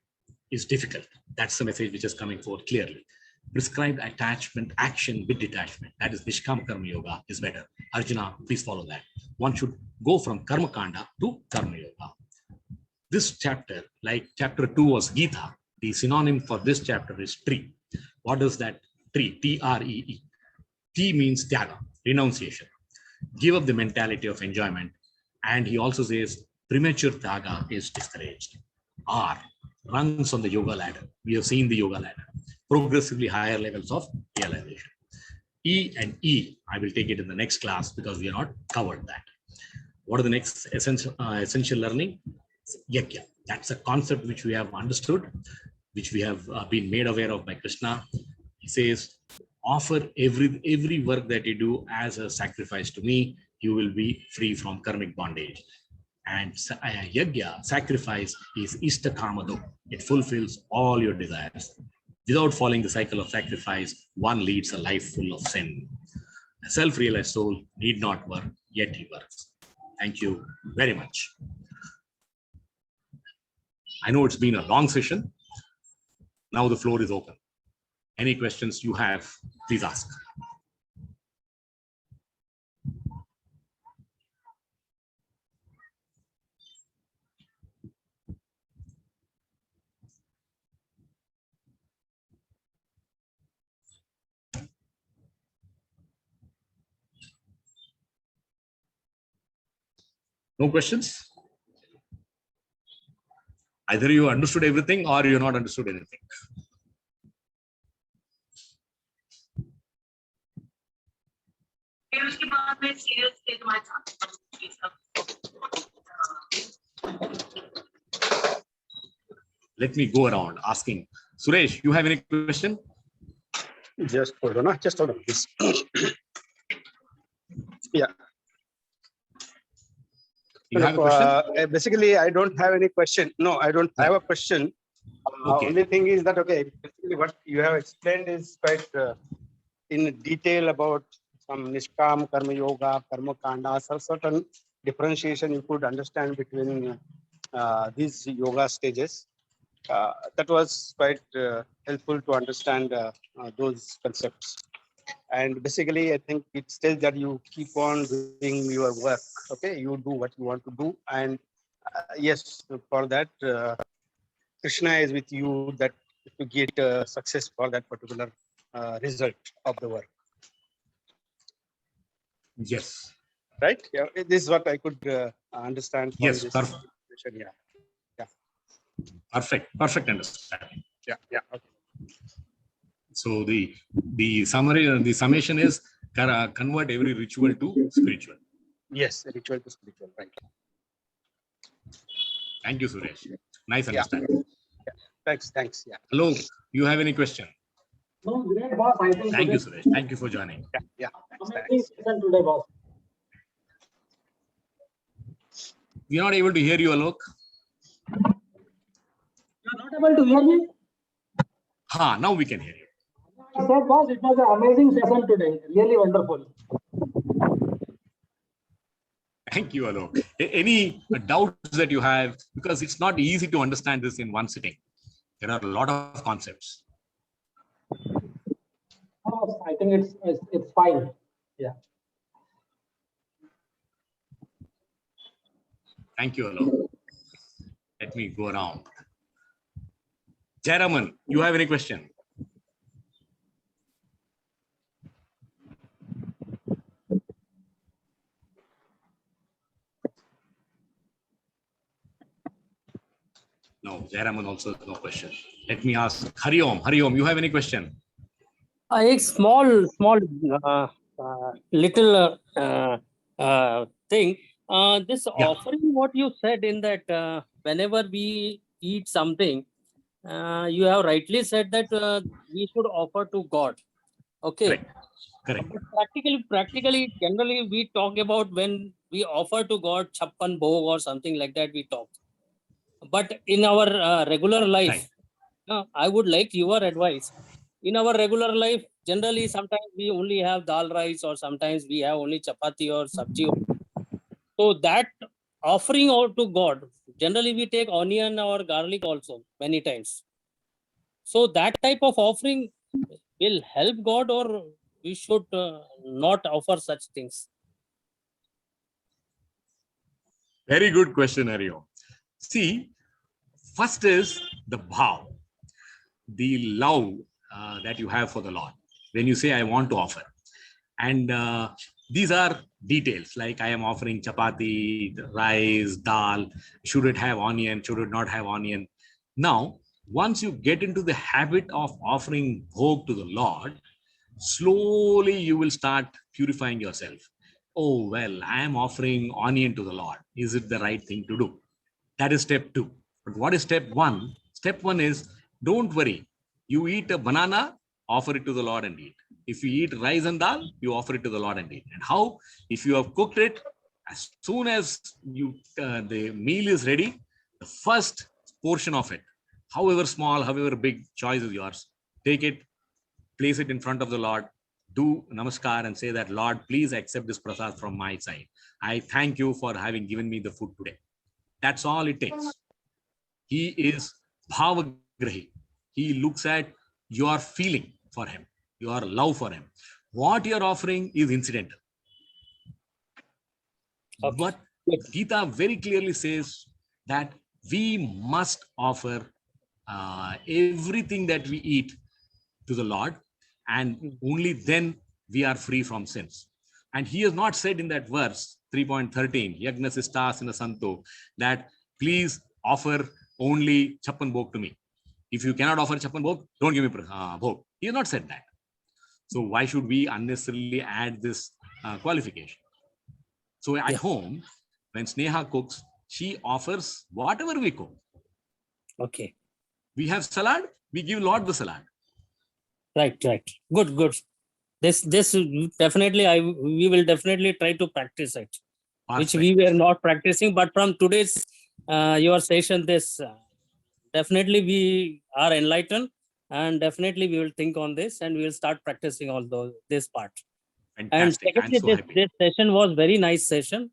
is difficult. That's the message which is coming forth clearly. Prescribed attachment, action with detachment, that is Niskama Karma Yoga, is better. Arjuna, please follow that. One should go from Karma Kanda to Karma Yoga. This chapter, like chapter 2 was Gita, the synonym for this chapter is tree. What does that tree? T-R-E-E. T means tyaga, renunciation. Give up the mentality of enjoyment. And he also says premature tyaga is discouraged. R, rungs on the yoga ladder. We have seen the yoga ladder. Progressively higher levels of realization. E and E, I will take it in the next class because we are not covered that. What are the next essential learning? Yajna. That's a concept which we have understood, which we have been made aware of by Krishna. He says, offer every work that you do as a sacrifice to me, you will be free from karmic bondage. And yajna, sacrifice, is ishtakamado. It fulfills all your desires. Without following the cycle of sacrifice, one leads a life full of sin. A self-realized soul need not work, yet he works. Thank you very much. I know it's been a long session. Now the floor is open. Any questions you have, please ask. No questions? Either you understood everything or you not understood anything. Let me go around asking. Suresh, you have any question? Just hold on, just hold on. Yeah. You have a question? Basically, I don't have any question. No, I don't have a question. Okay. Only thing is that, okay, basically what you have explained is quite in detail about some Niskama Karma Yoga, Karma Kanda, certain differentiation you could understand between these yoga stages. That was quite helpful to understand those concepts. And basically, I think it states that you keep on doing your work. Okay, you do what you want to do, and yes, for that, Krishna is with you that to get success for that particular result of the work. Yes. Right? Yeah, this is what I could understand from Yes. this. Yeah. Yeah. Perfect. Perfect understanding. Yeah. Yeah. Okay. So the summary, the summation is convert every ritual to spiritual. Yes, ritual to spiritual. Right. Thank you, Suresh. Nice understanding. Yeah. Thanks. Thanks. Yeah. Hello. You have any question? No, great boss. I think Thank you, Suresh. Thank you for joining. Yeah. Yeah. Amazing session today, boss. We are not able to hear you, Alok. You are not able to hear me? Now we can hear you. I said, boss, it was an amazing session today. Really wonderful. Thank you, Alok. Any doubts that you have? Because it's not easy to understand this in one sitting. There are a lot of concepts. Oh, I think it's fine. Yeah. Thank you, Alok. Let me go around. Jaraman, you have any question? No, Jaraman also no question. Let me ask Hariom. Hariom, you have any question? A small little thing. This offering, what you said in that whenever we eat something, you have rightly said that we should offer to God. Okay. Correct. But practically, generally, we talk about when we offer to God chappan bhog or something like that. We talk. But in our regular life, I would like your advice. In our regular life, generally, sometimes we only have dal rice or sometimes we have only chapati or sabji. So that offering out to God, generally we take onion or garlic also many times. So that type of offering will help God, or we should not offer such things? Very good question, Hariom. See, first is the bhav, the love that you have for the Lord. When you say, I want to offer. And these are details like I am offering chapati, rice, dal. Should it have onion? Should it not have onion? Now, once you get into the habit of offering bhog to the Lord, slowly you will start purifying yourself. Oh, well, I am offering onion to the Lord. Is it the right thing to do? That is step 2. But what is step 1? Step 1 is, don't worry. You eat a banana, offer it to the Lord and eat. If you eat rice and dal, you offer it to the Lord and eat. And how? If you have cooked it, as soon as the meal is ready, the first portion of it, however small, however big, choice is yours. Take it, place it in front of the Lord, do namaskar and say that, Lord, please accept this prasad from my side. I thank you for having given me the food today. That's all it takes. He is bhavagrahi. He looks at your feeling for him, your love for him. What you're offering is incidental. Okay. But Gita very clearly says that we must offer everything that we eat to the Lord, and only then we are free from sins. And he has not said in that verse 3.13, Yagna Sistas in a Santo, that please offer only chappan bhog to me. If you cannot offer chappan bhog, don't give me bhog. He has not said that. So why should we unnecessarily add this qualification? So at home, when Sneha cooks, she offers whatever we cook. Okay. We have salad, we give Lord the salad. Right. Good. this definitely we will definitely try to practice it, which we Perfect. were not practicing. But from today's your session, this definitely we are enlightened, and definitely we will think on this, and we will start practicing all this part. And Fantastic. I'm secondly, so happy. this session was very nice session,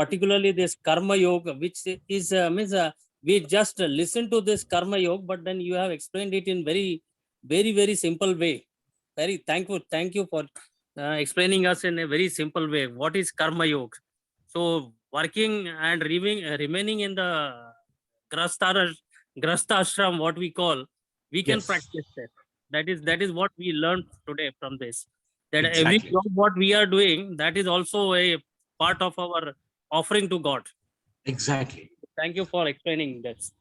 particularly this karma yoga, which is means we just listen to this karma yoga, but then you have explained it in very simple way. Very thankful. Thank you for explaining us in a very simple way. What is karma yoga? So working and remaining in the grasta ashram, what we call, we can Yes, practice that. That is what we learned today from this. That every exactly. job what we are doing, that is also a part of our offering to God. Exactly. Thank you for explaining this.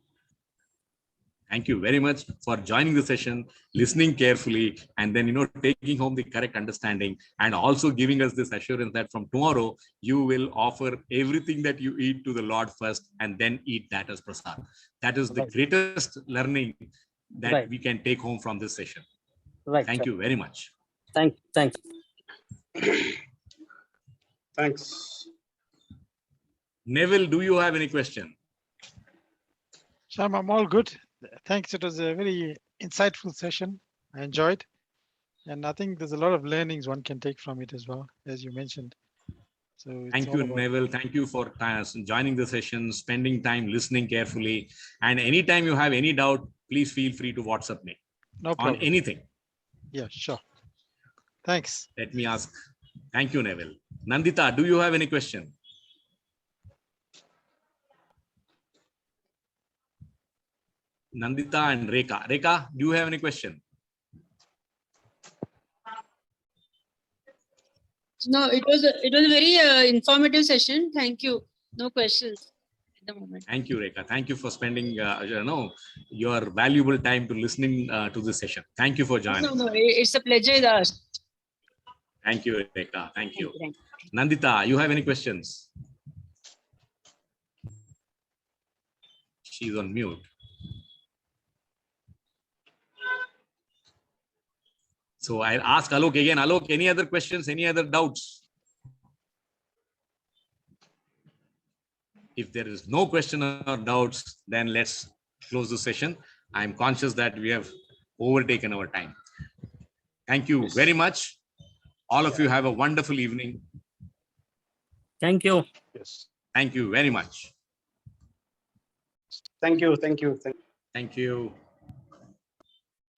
Thank you very much for joining the session, listening carefully, and then, taking home the correct understanding, and also giving us this assurance that from tomorrow, you will offer everything that you eat to the Lord first, and then eat that as prasad. That is the Right. greatest learning that Right. we can take home from this session. Right. Thank you very much. Thank you. Thanks. Neville, do you have any question? Sham, I'm all good. Thanks. It was a very insightful session. I enjoyed. And I think there's a lot of learnings one can take from it as well, as you mentioned. So it's Thank all you, about- Neville. Thank you for joining the session, spending time listening carefully. And anytime you have any doubt, please feel free to WhatsApp me No on problem. anything. Yeah, sure. Thanks. Let me ask. Thank you, Neville. Nandita, do you have any question? Nandita and Rekha. Rekha, do you have any question? No, it was a very informative session. Thank you. No questions at the moment. Thank you, Rekha. Thank you for spending your valuable time to listening to this session. Thank you for joining. No, it's a pleasure. Thank you, Rekha. Thank you. Thank Nandita, you have any questions? She's on mute. So I'll ask Alok again. Alok, any other questions? Any other doubts? If there is no question or doubts, then let's close the session. I'm conscious that we have overtaken our time. Thank you very much. All of you have a wonderful evening. Thank you. Yes. Thank you very much. Thank you. Thank you. Thank you.